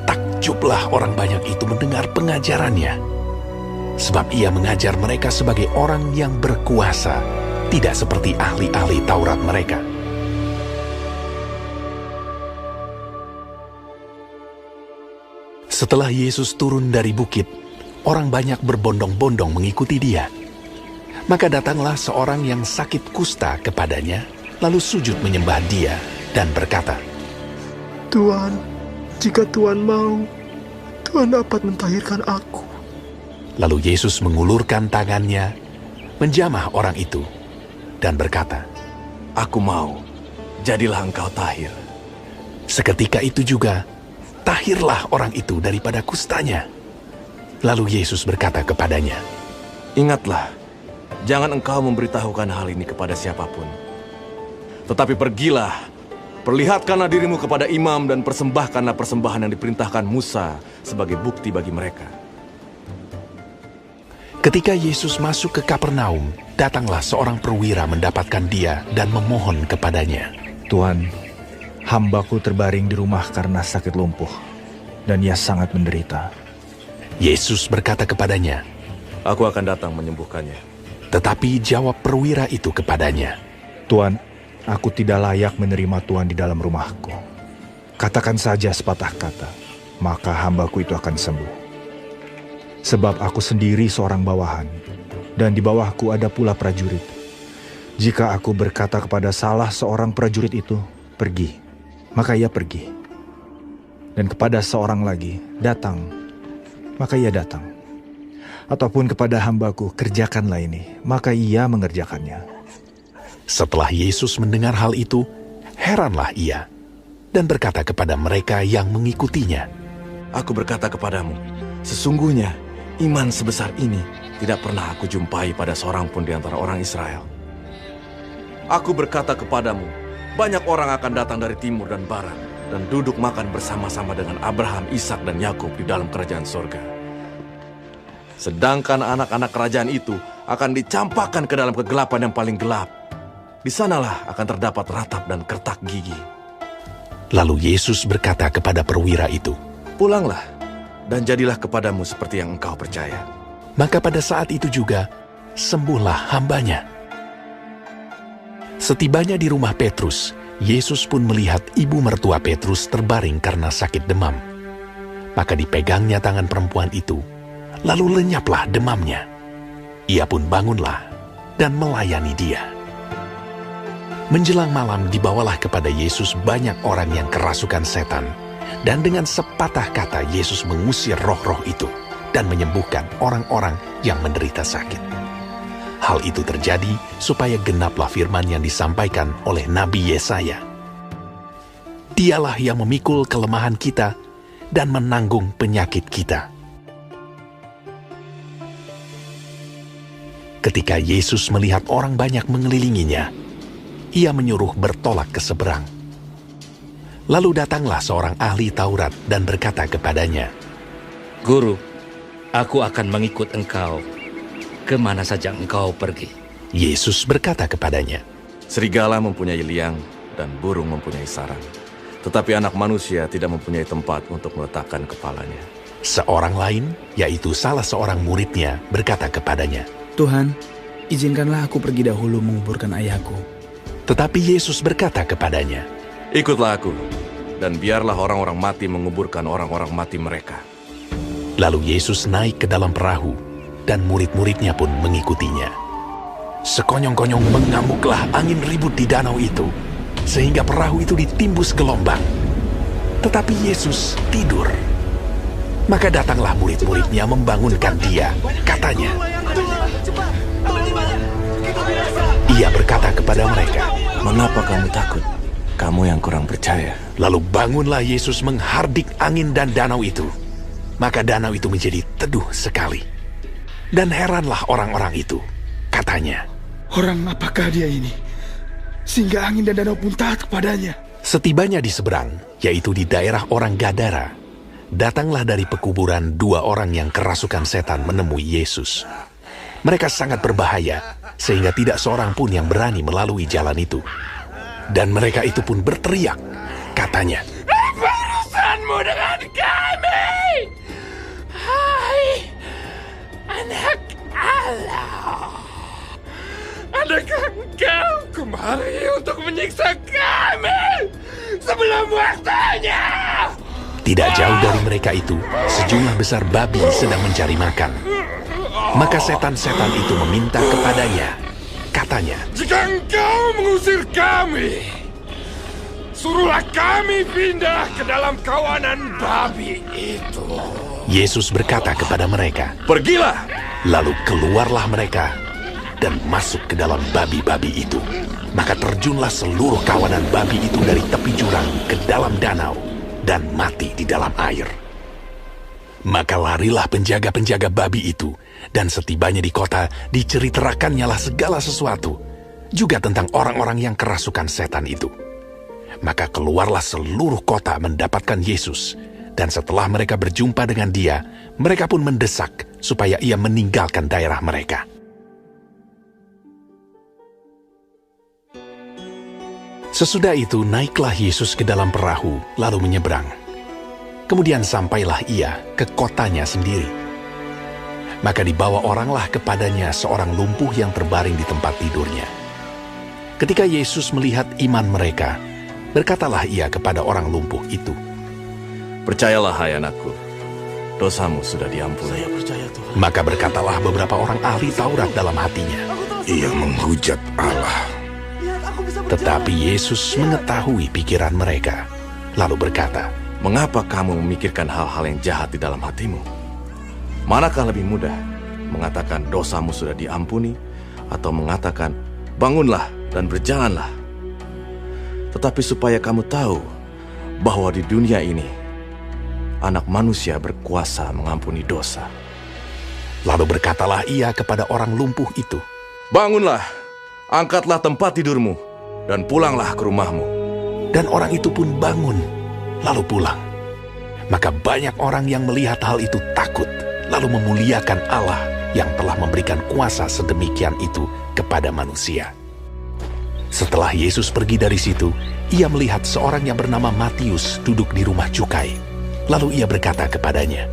takjublah orang banyak itu mendengar pengajarannya. Sebab ia mengajar mereka sebagai orang yang berkuasa, tidak seperti ahli-ahli Taurat mereka. Setelah Yesus turun dari bukit, orang banyak berbondong-bondong mengikuti dia. Maka datanglah seorang yang sakit kusta kepadanya, lalu sujud menyembah dia dan berkata, Tuhan, jika Tuhan mau, Tuhan dapat mentahirkan aku. Lalu Yesus mengulurkan tangannya, menjamah orang itu, dan berkata, Aku mau, jadilah engkau tahir. Seketika itu juga, tahirlah orang itu daripada kustanya. Lalu Yesus berkata kepadanya, Ingatlah, jangan engkau memberitahukan hal ini kepada siapapun. Tetapi pergilah, perlihatkanlah dirimu kepada imam dan persembahkanlah persembahan yang diperintahkan Musa sebagai bukti bagi mereka. Ketika Yesus masuk ke Kapernaum, datanglah seorang perwira mendapatkan dia dan memohon kepadanya. Tuhan, hambaku terbaring di rumah karena sakit lumpuh, dan ia sangat menderita. Yesus berkata kepadanya, Aku akan datang menyembuhkannya. Tetapi jawab perwira itu kepadanya, Tuhan, aku tidak layak menerima Tuhan di dalam rumahku. Katakan saja sepatah kata, maka hambaku itu akan sembuh. Sebab aku sendiri seorang bawahan, dan di bawahku ada pula prajurit. Jika aku berkata kepada salah seorang prajurit itu, pergi, maka ia pergi. Dan kepada seorang lagi, datang, maka ia datang. Ataupun kepada hambaku, kerjakanlah ini, maka ia mengerjakannya. Setelah Yesus mendengar hal itu, heranlah ia, dan berkata kepada mereka yang mengikutinya, Aku berkata kepadamu, sesungguhnya iman sebesar ini tidak pernah aku jumpai pada seorang pun di antara orang Israel. Aku berkata kepadamu, banyak orang akan datang dari timur dan barat, dan duduk makan bersama-sama dengan Abraham, Ishak, dan Yakub di dalam kerajaan surga. Sedangkan anak-anak kerajaan itu akan dicampakkan ke dalam kegelapan yang paling gelap. Di sanalah akan terdapat ratap dan kertak gigi. Lalu Yesus berkata kepada perwira itu, Pulanglah, dan jadilah kepadamu seperti yang engkau percaya. Maka pada saat itu juga, sembuhlah hambanya. Setibanya di rumah Petrus, Yesus pun melihat ibu mertua Petrus terbaring karena sakit demam. Maka dipegangnya tangan perempuan itu, lalu lenyaplah demamnya. Ia pun bangunlah dan melayani dia. Menjelang malam dibawalah kepada Yesus banyak orang yang kerasukan setan, dan dengan sepatah kata Yesus mengusir roh-roh itu dan menyembuhkan orang-orang yang menderita sakit. Hal itu terjadi supaya genaplah firman yang disampaikan oleh Nabi Yesaya. Dialah yang memikul kelemahan kita dan menanggung penyakit kita. Ketika Yesus melihat orang banyak mengelilinginya, ia menyuruh bertolak ke seberang. Lalu datanglah seorang ahli Taurat dan berkata kepadanya, Guru, aku akan mengikut engkau kemana saja engkau pergi. Yesus berkata kepadanya, Serigala mempunyai liang dan burung mempunyai sarang, tetapi anak manusia tidak mempunyai tempat untuk meletakkan kepalanya. Seorang lain, yaitu salah seorang muridnya, berkata kepadanya, Tuhan, izinkanlah aku pergi dahulu menguburkan ayahku. Tetapi Yesus berkata kepadanya, Ikutlah aku, dan biarlah orang-orang mati menguburkan orang-orang mati mereka. Lalu Yesus naik ke dalam perahu, dan murid-muridnya pun mengikutinya. Sekonyong-konyong mengamuklah angin ribut di danau itu, sehingga perahu itu ditimbus gelombang. Tetapi Yesus tidur. Maka datanglah murid-muridnya membangunkan dia. Katanya, ia berkata kepada mereka, Mengapa kamu takut? Kamu yang kurang percaya. Lalu bangunlah Yesus menghardik angin dan danau itu. Maka danau itu menjadi teduh sekali. Dan heranlah orang-orang itu. Katanya, Orang apakah dia ini? Sehingga angin dan danau pun taat kepadanya. setibanya di seberang, yaitu di daerah orang Gadara, datanglah dari pekuburan 2 orang yang kerasukan setan menemui Yesus. Mereka sangat berbahaya, sehingga tidak seorang pun yang berani melalui jalan itu. Dan mereka itu pun berteriak. Katanya, Apa urusanmu dengan kami? Hai, anak Allah. Adakah engkau kemari untuk menyiksa kami sebelum waktunya? tidak jauh dari mereka itu, sejumlah besar babi sedang mencari makan. Maka setan-setan itu meminta kepadanya. Katanya, Jika engkau mengusir kami, suruhlah kami pindah ke dalam kawanan babi itu. Yesus berkata kepada mereka, Pergilah! lalu keluarlah mereka dan masuk ke dalam babi-babi itu. Maka terjunlah seluruh kawanan babi itu dari tepi jurang ke dalam danau dan mati di dalam air. Maka larilah penjaga-penjaga babi itu, dan setibanya di kota diceriterakannya lah segala sesuatu, juga tentang orang-orang yang kerasukan setan itu. Maka keluarlah seluruh kota mendapatkan Yesus, dan setelah mereka berjumpa dengan dia, mereka pun mendesak supaya ia meninggalkan daerah mereka. Sesudah itu naiklah Yesus ke dalam perahu, lalu menyeberang. Kemudian sampailah ia ke kotanya sendiri. Maka dibawa oranglah kepadanya seorang lumpuh yang terbaring di tempat tidurnya. Ketika Yesus melihat iman mereka, berkatalah ia kepada orang lumpuh itu, Percayalah, hai anakku, dosamu sudah diampuni. Maka berkatalah beberapa orang ahli Taurat dalam hatinya, Ia menghujat Allah. tetapi Yesus mengetahui pikiran mereka, lalu berkata, Mengapa kamu memikirkan hal-hal yang jahat di dalam hatimu? Manakah lebih mudah, mengatakan dosamu sudah diampuni, atau mengatakan, bangunlah dan berjalanlah? Tetapi supaya kamu tahu bahwa di dunia ini, Anak Manusia berkuasa mengampuni dosa. Lalu berkatalah ia kepada orang lumpuh itu, Bangunlah, angkatlah tempat tidurmu, dan pulanglah ke rumahmu. dan orang itu pun bangun, lalu pulang. Maka banyak orang yang melihat hal itu takut, lalu memuliakan Allah yang telah memberikan kuasa sedemikian itu kepada manusia. Setelah Yesus pergi dari situ, ia melihat seorang yang bernama Matius duduk di rumah cukai. Lalu ia berkata kepadanya,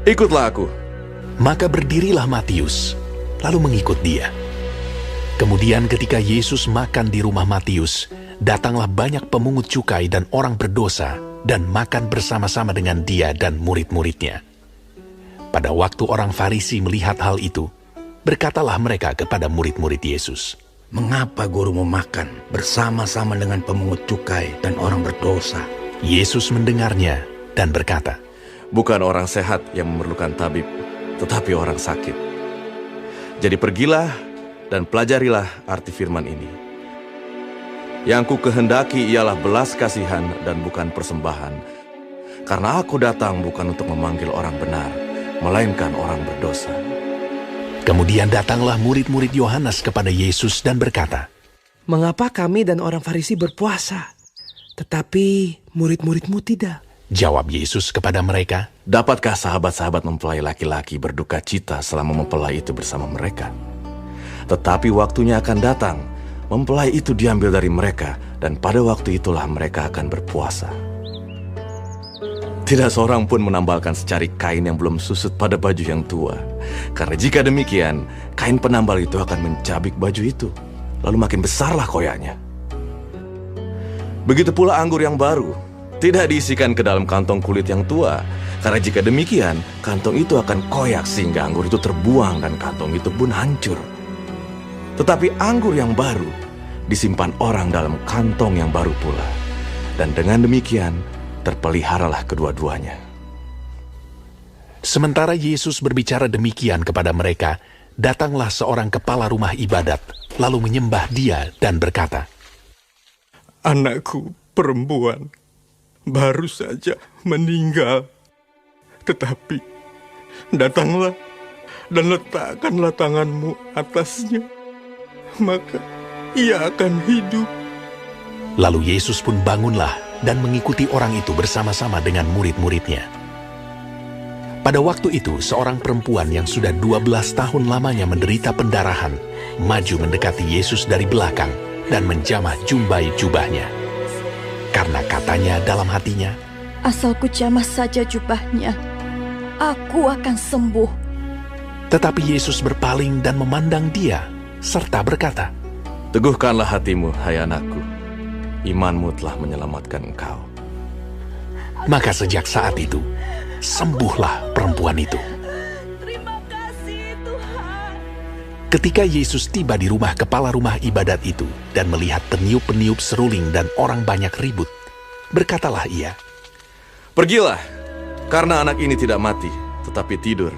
Ikutlah aku. Maka berdirilah Matius, lalu mengikut dia. Kemudian ketika Yesus makan di rumah Matius, datanglah banyak pemungut cukai dan orang berdosa dan makan bersama-sama dengan dia dan murid-muridnya. Pada waktu orang Farisi melihat hal itu, berkatalah mereka kepada murid-murid Yesus, Mengapa guru memakan bersama-sama dengan pemungut cukai dan orang berdosa? Yesus mendengarnya dan berkata, Bukan orang sehat yang memerlukan tabib, tetapi orang sakit. Jadi pergilah dan pelajarilah arti firman ini. Yang ku kehendaki ialah belas kasihan dan bukan persembahan. Karena aku datang bukan untuk memanggil orang benar, melainkan orang berdosa. Kemudian datanglah murid-murid Yohanes kepada Yesus dan berkata, Mengapa kami dan orang Farisi berpuasa, tetapi murid-muridmu tidak? Jawab Yesus kepada mereka, Dapatkah sahabat-sahabat mempelai laki-laki berduka cita selama mempelai itu bersama mereka? Tetapi waktunya akan datang, mempelai itu diambil dari mereka, dan pada waktu itulah mereka akan berpuasa. Tidak seorang pun menambalkan secari kain yang belum susut pada baju yang tua. Karena jika demikian, kain penambal itu akan mencabik baju itu, lalu makin besarlah koyaknya. Begitu pula anggur yang baru tidak diisikan ke dalam kantong kulit yang tua, karena jika demikian, kantong itu akan koyak sehingga anggur itu terbuang dan kantong itu pun hancur. Tetapi anggur yang baru disimpan orang dalam kantong yang baru pula, dan dengan demikian terpeliharalah kedua-duanya. Sementara Yesus berbicara demikian kepada mereka, datanglah seorang kepala rumah ibadat, lalu menyembah Dia dan berkata, Anakku perempuan baru saja meninggal. Tetapi datanglah dan letakkanlah tanganmu atasnya, maka ia akan hidup. Lalu Yesus pun bangunlah dan mengikuti orang itu bersama-sama dengan murid-muridnya. Pada waktu itu, seorang perempuan yang sudah 12 tahun lamanya menderita pendarahan, maju mendekati Yesus dari belakang dan menjamah jumbai jubahnya. Karena katanya dalam hatinya, asal ku jamah saja jubahnya, aku akan sembuh. Tetapi Yesus berpaling dan memandang dia, serta berkata, Teguhkanlah hatimu, hai anakku. Imanmu telah menyelamatkan engkau. Maka sejak saat itu, sembuhlah perempuan itu. Terima kasih Tuhan. Ketika Yesus tiba di rumah kepala rumah ibadat itu dan melihat peniup-peniup seruling dan orang banyak ribut, berkatalah ia, Pergilah, karena anak ini tidak mati, tetapi tidur.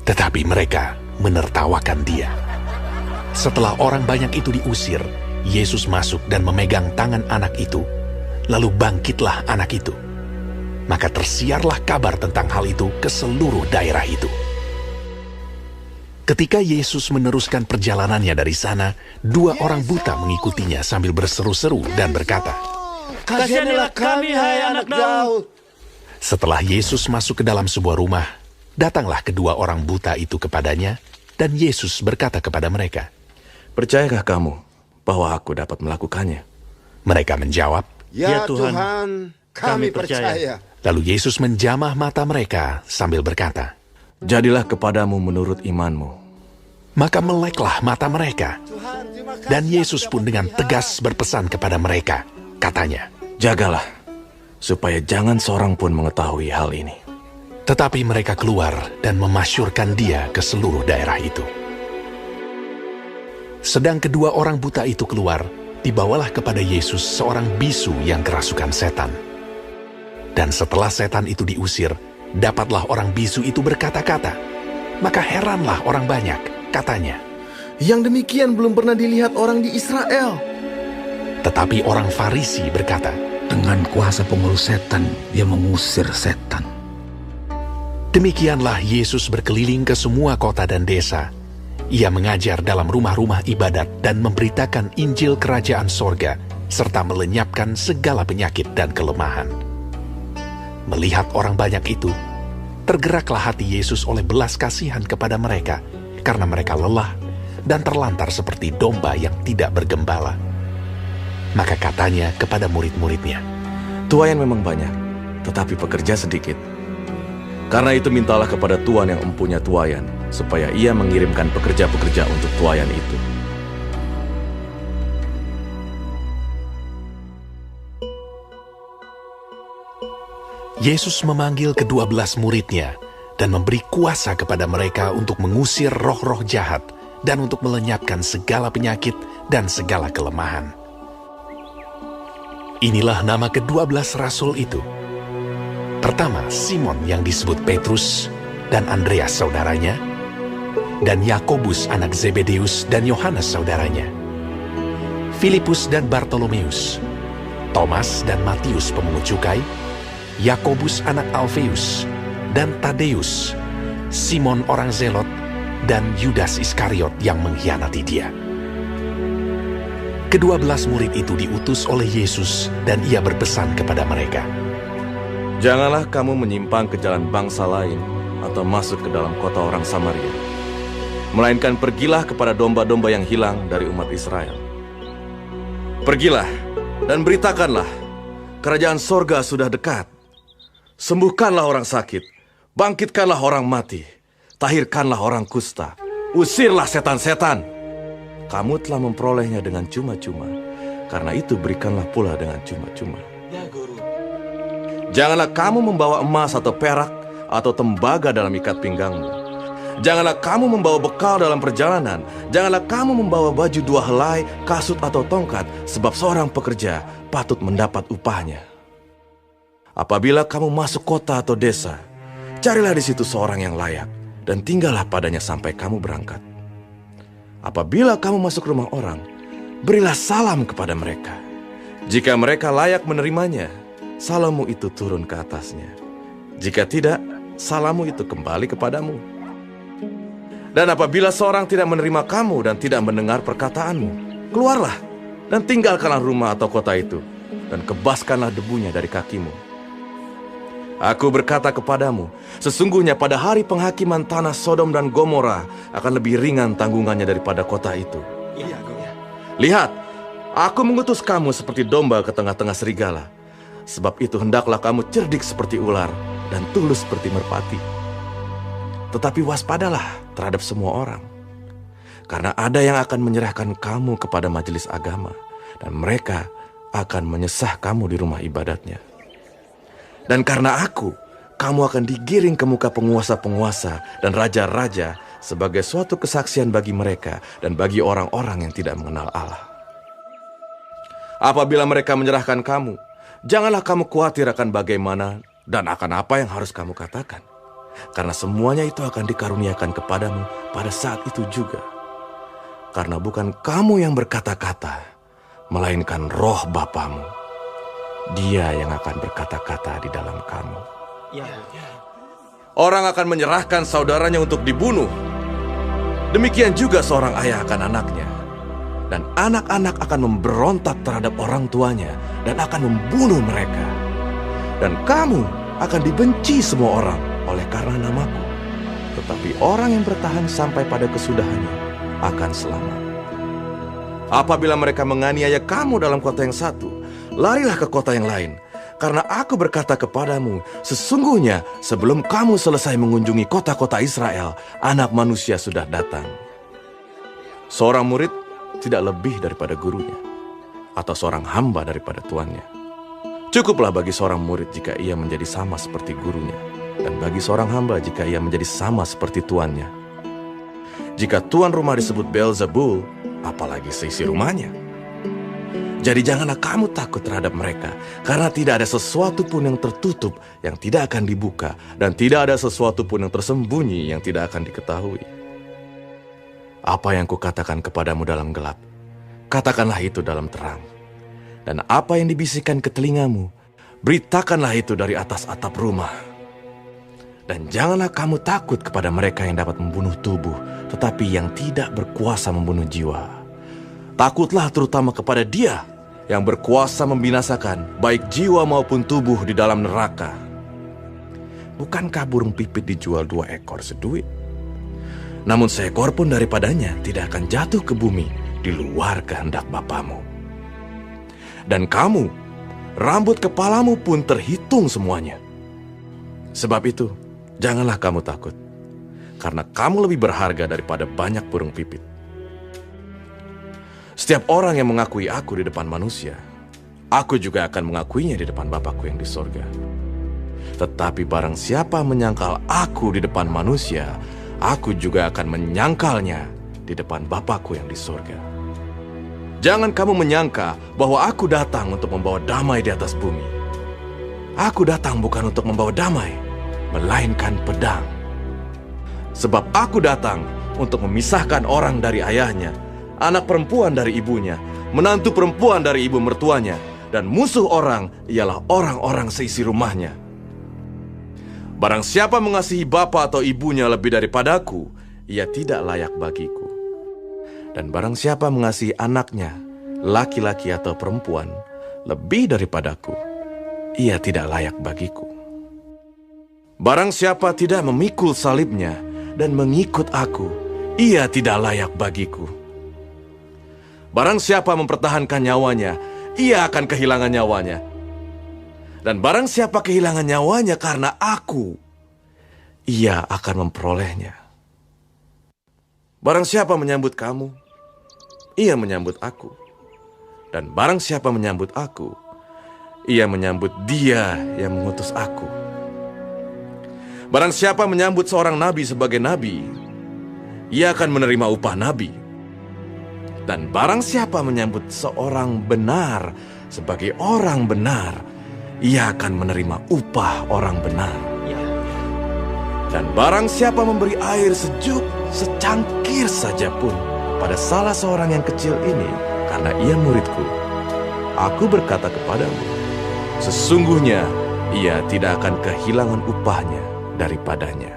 Tetapi mereka menertawakan dia. Setelah orang banyak itu diusir, Yesus masuk dan memegang tangan anak itu, lalu bangkitlah anak itu. Maka tersiarlah kabar tentang hal itu ke seluruh daerah itu. Ketika Yesus meneruskan perjalanannya dari sana, 2 orang buta mengikutinya sambil berseru-seru dan berkata, Kasihanilah kami, hai anak Daud. Setelah Yesus masuk ke dalam sebuah rumah, datanglah kedua orang buta itu kepadanya, dan Yesus berkata kepada mereka, Percayakah kamu bahwa aku dapat melakukannya? Mereka menjawab, Ya Tuhan, kami percaya. Lalu Yesus menjamah mata mereka sambil berkata, Jadilah kepadamu menurut imanmu. Maka meleklah mata mereka. Dan Yesus pun dengan tegas berpesan kepada mereka, katanya, Jagalah, supaya jangan seorang pun mengetahui hal ini. Tetapi mereka keluar dan memasyurkan dia ke seluruh daerah itu. Sedang kedua orang buta itu keluar, dibawalah kepada Yesus seorang bisu yang kerasukan setan. Dan setelah setan itu diusir, dapatlah orang bisu itu berkata-kata. Maka heranlah orang banyak, katanya, Yang demikian belum pernah dilihat orang di Israel. Tetapi orang Farisi berkata, Dengan kuasa pengurus setan, dia mengusir setan. Demikianlah Yesus berkeliling ke semua kota dan desa. Ia mengajar dalam rumah-rumah ibadat dan memberitakan Injil Kerajaan Sorga, serta melenyapkan segala penyakit dan kelemahan. Melihat orang banyak itu, tergeraklah hati Yesus oleh belas kasihan kepada mereka, karena mereka lelah dan terlantar seperti domba yang tidak bergembala. Maka katanya kepada murid-muridnya, Tuayan memang banyak, tetapi pekerja sedikit. Karena itu mintalah kepada Tuan yang empunya tuayan, supaya ia mengirimkan pekerja-pekerja untuk tuayan itu. Yesus memanggil ke-12 muridnya dan memberi kuasa kepada mereka untuk mengusir roh-roh jahat dan untuk melenyapkan segala penyakit dan segala kelemahan. Inilah nama ke-12 rasul itu. Pertama, Simon yang disebut Petrus dan Andreas saudaranya, dan Yakobus anak Zebedeus dan Yohanes saudaranya, Filipus dan Bartolomeus, Thomas dan Matius pemungut cukai, Yakobus anak Alfeus, dan Tadeus, Simon orang Zelot, dan Yudas Iskariot yang mengkhianati dia. Ke-12 murid itu diutus oleh Yesus dan ia berpesan kepada mereka, Janganlah kamu menyimpang ke jalan bangsa lain atau masuk ke dalam kota orang Samaria, melainkan pergilah kepada domba-domba yang hilang dari umat Israel. Pergilah dan beritakanlah, kerajaan sorga sudah dekat. Sembuhkanlah orang sakit, bangkitkanlah orang mati, tahirkanlah orang kusta, usirlah setan-setan. Kamu telah memperolehnya dengan cuma-cuma, Karena itu berikanlah pula dengan cuma-cuma. Janganlah kamu membawa emas atau perak atau tembaga dalam ikat pinggangmu. Janganlah kamu membawa bekal dalam perjalanan. Janganlah kamu membawa baju 2 helai, kasut atau tongkat, sebab seorang pekerja patut mendapat upahnya. Apabila kamu masuk kota atau desa, carilah di situ seorang yang layak, dan tinggallah padanya sampai kamu berangkat. Apabila kamu masuk rumah orang, berilah salam kepada mereka. Jika mereka layak menerimanya, salammu itu turun ke atasnya. Jika tidak, salammu itu kembali kepadamu. Dan apabila seorang tidak menerima kamu dan tidak mendengar perkataanmu, keluarlah dan tinggalkanlah rumah atau kota itu, dan kebaskanlah debunya dari kakimu. Aku berkata kepadamu, sesungguhnya pada hari penghakiman tanah Sodom dan Gomora akan lebih ringan tanggungannya daripada kota itu. Lihat, aku mengutus kamu seperti domba ke tengah-tengah serigala. Sebab itu hendaklah kamu cerdik seperti ular dan tulus seperti merpati. Tetapi waspadalah terhadap semua orang, karena ada yang akan menyerahkan kamu kepada majelis agama, dan mereka akan menyesah kamu di rumah ibadatnya. Dan karena aku, kamu akan digiring ke muka penguasa-penguasa dan raja-raja sebagai suatu kesaksian bagi mereka dan bagi orang-orang yang tidak mengenal Allah. Apabila mereka menyerahkan kamu, janganlah kamu khawatir akan bagaimana dan akan apa yang harus kamu katakan. Karena semuanya itu akan dikaruniakan kepadamu pada saat itu juga. Karena bukan kamu yang berkata-kata, melainkan roh Bapamu. Dia yang akan berkata-kata di dalam kamu. Orang akan menyerahkan saudaranya untuk dibunuh. Demikian juga seorang ayah akan anaknya. Dan anak-anak akan memberontak terhadap orang tuanya dan akan membunuh mereka. Dan kamu akan dibenci semua orang oleh karena namaku. Tetapi orang yang bertahan sampai pada kesudahannya akan selamat. Apabila mereka menganiaya kamu dalam kota yang satu, larilah ke kota yang lain. Karena aku berkata kepadamu, sesungguhnya sebelum kamu selesai mengunjungi kota-kota Israel, Anak Manusia sudah datang. Seorang murid tidak lebih daripada gurunya, atau seorang hamba daripada tuannya. Cukuplah bagi seorang murid jika ia menjadi sama seperti gurunya, dan bagi seorang hamba jika ia menjadi sama seperti tuannya. Jika tuan rumah disebut Beelzebul, apalagi seisi rumahnya. Jadi janganlah kamu takut terhadap mereka, karena tidak ada sesuatu pun yang tertutup yang tidak akan dibuka, dan tidak ada sesuatu pun yang tersembunyi yang tidak akan diketahui. Apa yang kukatakan kepadamu dalam gelap, katakanlah itu dalam terang. Dan apa yang dibisikkan ke telingamu, beritakanlah itu dari atas atap rumah. Dan janganlah kamu takut kepada mereka yang dapat membunuh tubuh, tetapi yang tidak berkuasa membunuh jiwa. Takutlah terutama kepada Dia yang berkuasa membinasakan baik jiwa maupun tubuh di dalam neraka. Bukankah burung pipit dijual 2 ekor seduit? Namun seekor pun daripadanya tidak akan jatuh ke bumi di luar kehendak Bapamu. Dan kamu, rambut kepalamu pun terhitung semuanya. Sebab itu, janganlah kamu takut, karena kamu lebih berharga daripada banyak burung pipit. Setiap orang yang mengakui aku di depan manusia, aku juga akan mengakuinya di depan Bapakku yang di sorga. Tetapi barang siapa menyangkal aku di depan manusia, aku juga akan menyangkalnya di depan Bapakku yang di sorga. Jangan kamu menyangka bahwa aku datang untuk membawa damai di atas bumi. Aku datang bukan untuk membawa damai, melainkan pedang. Sebab aku datang untuk memisahkan orang dari ayahnya, anak perempuan dari ibunya, menantu perempuan dari ibu mertuanya, dan musuh orang ialah orang-orang seisi rumahnya. Barang siapa mengasihi bapa atau ibunya lebih daripadaku, ia tidak layak bagiku. Dan barang siapa mengasihi anaknya, laki-laki atau perempuan, lebih daripadaku, ia tidak layak bagiku. Barang siapa tidak memikul salibnya dan mengikut aku, ia tidak layak bagiku. Barang siapa mempertahankan nyawanya, ia akan kehilangan nyawanya. Dan barang siapa kehilangan nyawanya karena aku, ia akan memperolehnya. Barang siapa menyambut kamu, ia menyambut aku. Dan barang siapa menyambut aku, ia menyambut Dia yang mengutus aku. Barang siapa menyambut seorang nabi sebagai nabi, ia akan menerima upah nabi. Dan barang siapa menyambut seorang benar sebagai orang benar, ia akan menerima upah orang benar. Dan barang siapa memberi air sejuk secangkir saja pun pada salah seorang yang kecil ini, karena ia muridku, aku berkata kepadamu, sesungguhnya ia tidak akan kehilangan upahnya daripadanya.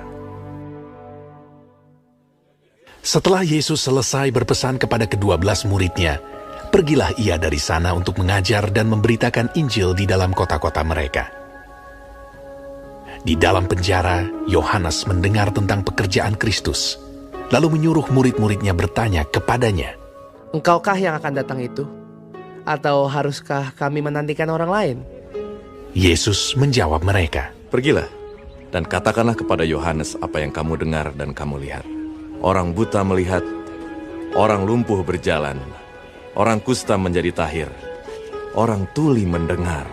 Setelah Yesus selesai berpesan kepada ke-12 muridnya, pergilah ia dari sana untuk mengajar dan memberitakan Injil di dalam kota-kota mereka. Di dalam penjara, Yohanes mendengar tentang pekerjaan Kristus, lalu menyuruh murid-muridnya bertanya kepadanya, Engkaukah yang akan datang itu? Atau haruskah kami menantikan orang lain? Yesus menjawab mereka, Pergilah dan katakanlah kepada Yohanes apa yang kamu dengar dan kamu lihat. Orang buta melihat, orang lumpuh berjalan, orang kusta menjadi tahir, orang tuli mendengar,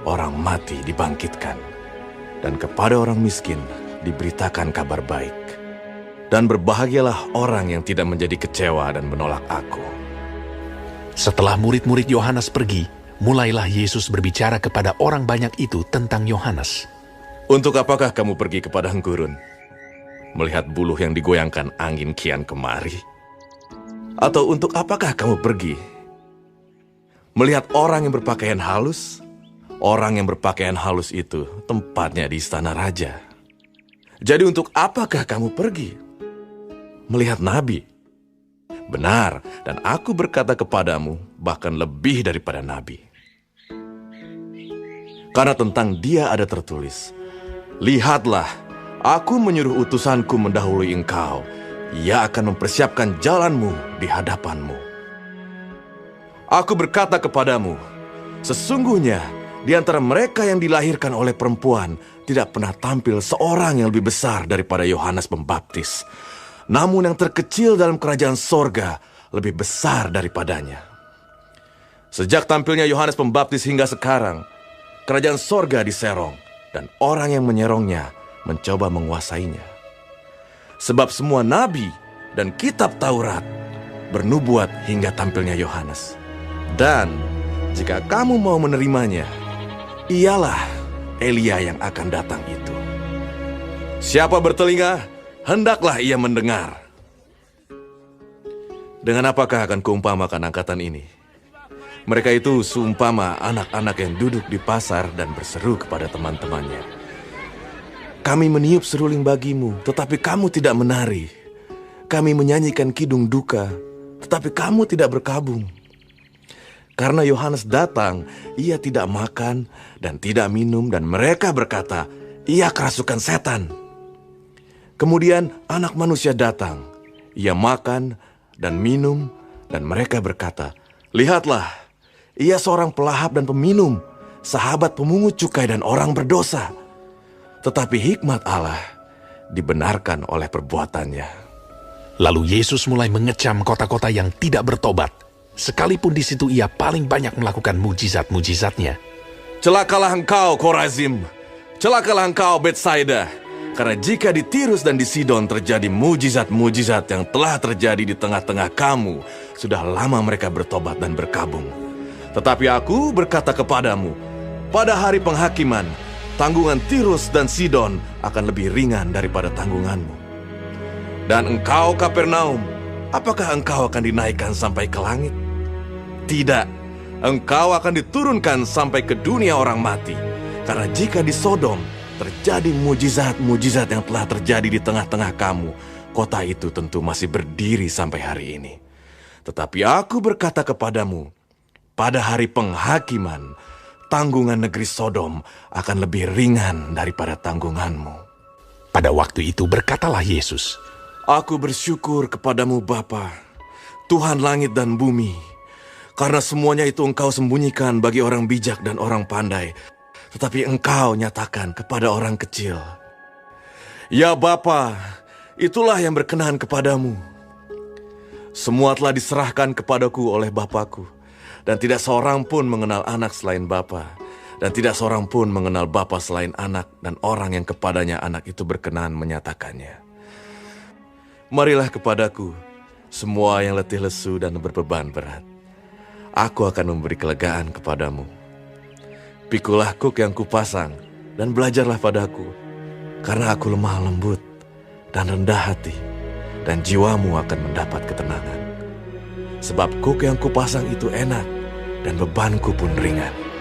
orang mati dibangkitkan, dan kepada orang miskin diberitakan kabar baik. Dan berbahagialah orang yang tidak menjadi kecewa dan menolak aku. Setelah murid-murid Yohanes pergi, mulailah Yesus berbicara kepada orang banyak itu tentang Yohanes. Untuk apakah kamu pergi ke padang gurun? Melihat buluh yang digoyangkan angin kian kemari? Atau untuk apakah kamu pergi? Melihat orang yang berpakaian halus? Orang yang berpakaian halus itu tempatnya di istana raja. Jadi untuk apakah kamu pergi? Melihat nabi? Benar, dan aku berkata kepadamu, bahkan lebih daripada nabi. Karena tentang dia ada tertulis, lihatlah, aku menyuruh utusanku mendahului engkau. Ia akan mempersiapkan jalanmu di hadapanmu. Aku berkata kepadamu, sesungguhnya di antara mereka yang dilahirkan oleh perempuan tidak pernah tampil seorang yang lebih besar daripada Yohanes Pembaptis. Namun yang terkecil dalam kerajaan sorga lebih besar daripadanya. Sejak tampilnya Yohanes Pembaptis hingga sekarang, kerajaan sorga diserong dan orang yang menyerongnya mencoba menguasainya. Sebab semua nabi dan kitab Taurat bernubuat hingga tampilnya Yohanes. Dan jika kamu mau menerimanya, ialah Elia yang akan datang itu. Siapa bertelinga, hendaklah ia mendengar. Dengan apakah akan kuumpamakan angkatan ini? Mereka itu seumpama anak-anak yang duduk di pasar dan berseru kepada teman-temannya. Kami meniup seruling bagimu, tetapi kamu tidak menari. Kami menyanyikan kidung duka, tetapi kamu tidak berkabung. Karena Yohanes datang, ia tidak makan dan tidak minum, dan mereka berkata, ia kerasukan setan. Kemudian anak manusia datang, ia makan dan minum, dan mereka berkata, lihatlah, ia seorang pelahap dan peminum, sahabat pemungut cukai dan orang berdosa. Tetapi hikmat Allah dibenarkan oleh perbuatannya. Lalu Yesus mulai mengecam kota-kota yang tidak bertobat, sekalipun di situ ia paling banyak melakukan mujizat-mujizatnya. Celakalah engkau, Korazim! Celakalah engkau, Betsaida! Karena jika di Tirus dan di Sidon terjadi mujizat-mujizat yang telah terjadi di tengah-tengah kamu, sudah lama mereka bertobat dan berkabung. Tetapi aku berkata kepadamu, pada hari penghakiman, tanggungan Tirus dan Sidon akan lebih ringan daripada tanggunganmu. Dan engkau, Kapernaum, apakah engkau akan dinaikkan sampai ke langit? Tidak, engkau akan diturunkan sampai ke dunia orang mati. Karena jika di Sodom terjadi mujizat-mujizat yang telah terjadi di tengah-tengah kamu, kota itu tentu masih berdiri sampai hari ini. Tetapi aku berkata kepadamu, pada hari penghakiman, tanggungan negeri Sodom akan lebih ringan daripada tanggunganmu. Pada waktu itu berkatalah Yesus, aku bersyukur kepadamu Bapa, Tuhan langit dan bumi, karena semuanya itu engkau sembunyikan bagi orang bijak dan orang pandai, tetapi engkau nyatakan kepada orang kecil. Ya Bapa, itulah yang berkenan kepadamu. Semua telah diserahkan kepadaku oleh Bapakku, Dan tidak seorang pun mengenal anak selain Bapa, dan tidak seorang pun mengenal Bapa selain anak dan orang yang kepadanya anak itu berkenan menyatakannya. Marilah kepadaku, semua yang letih lesu dan berbeban berat. Aku akan memberi kelegaan kepadamu. Pikulah kuk yang kupasang, dan belajarlah padaku, karena aku lemah lembut dan rendah hati, dan jiwamu akan mendapat ketenangan. Sebab kuk yang kupasang itu enak, dan bebanku pun ringan.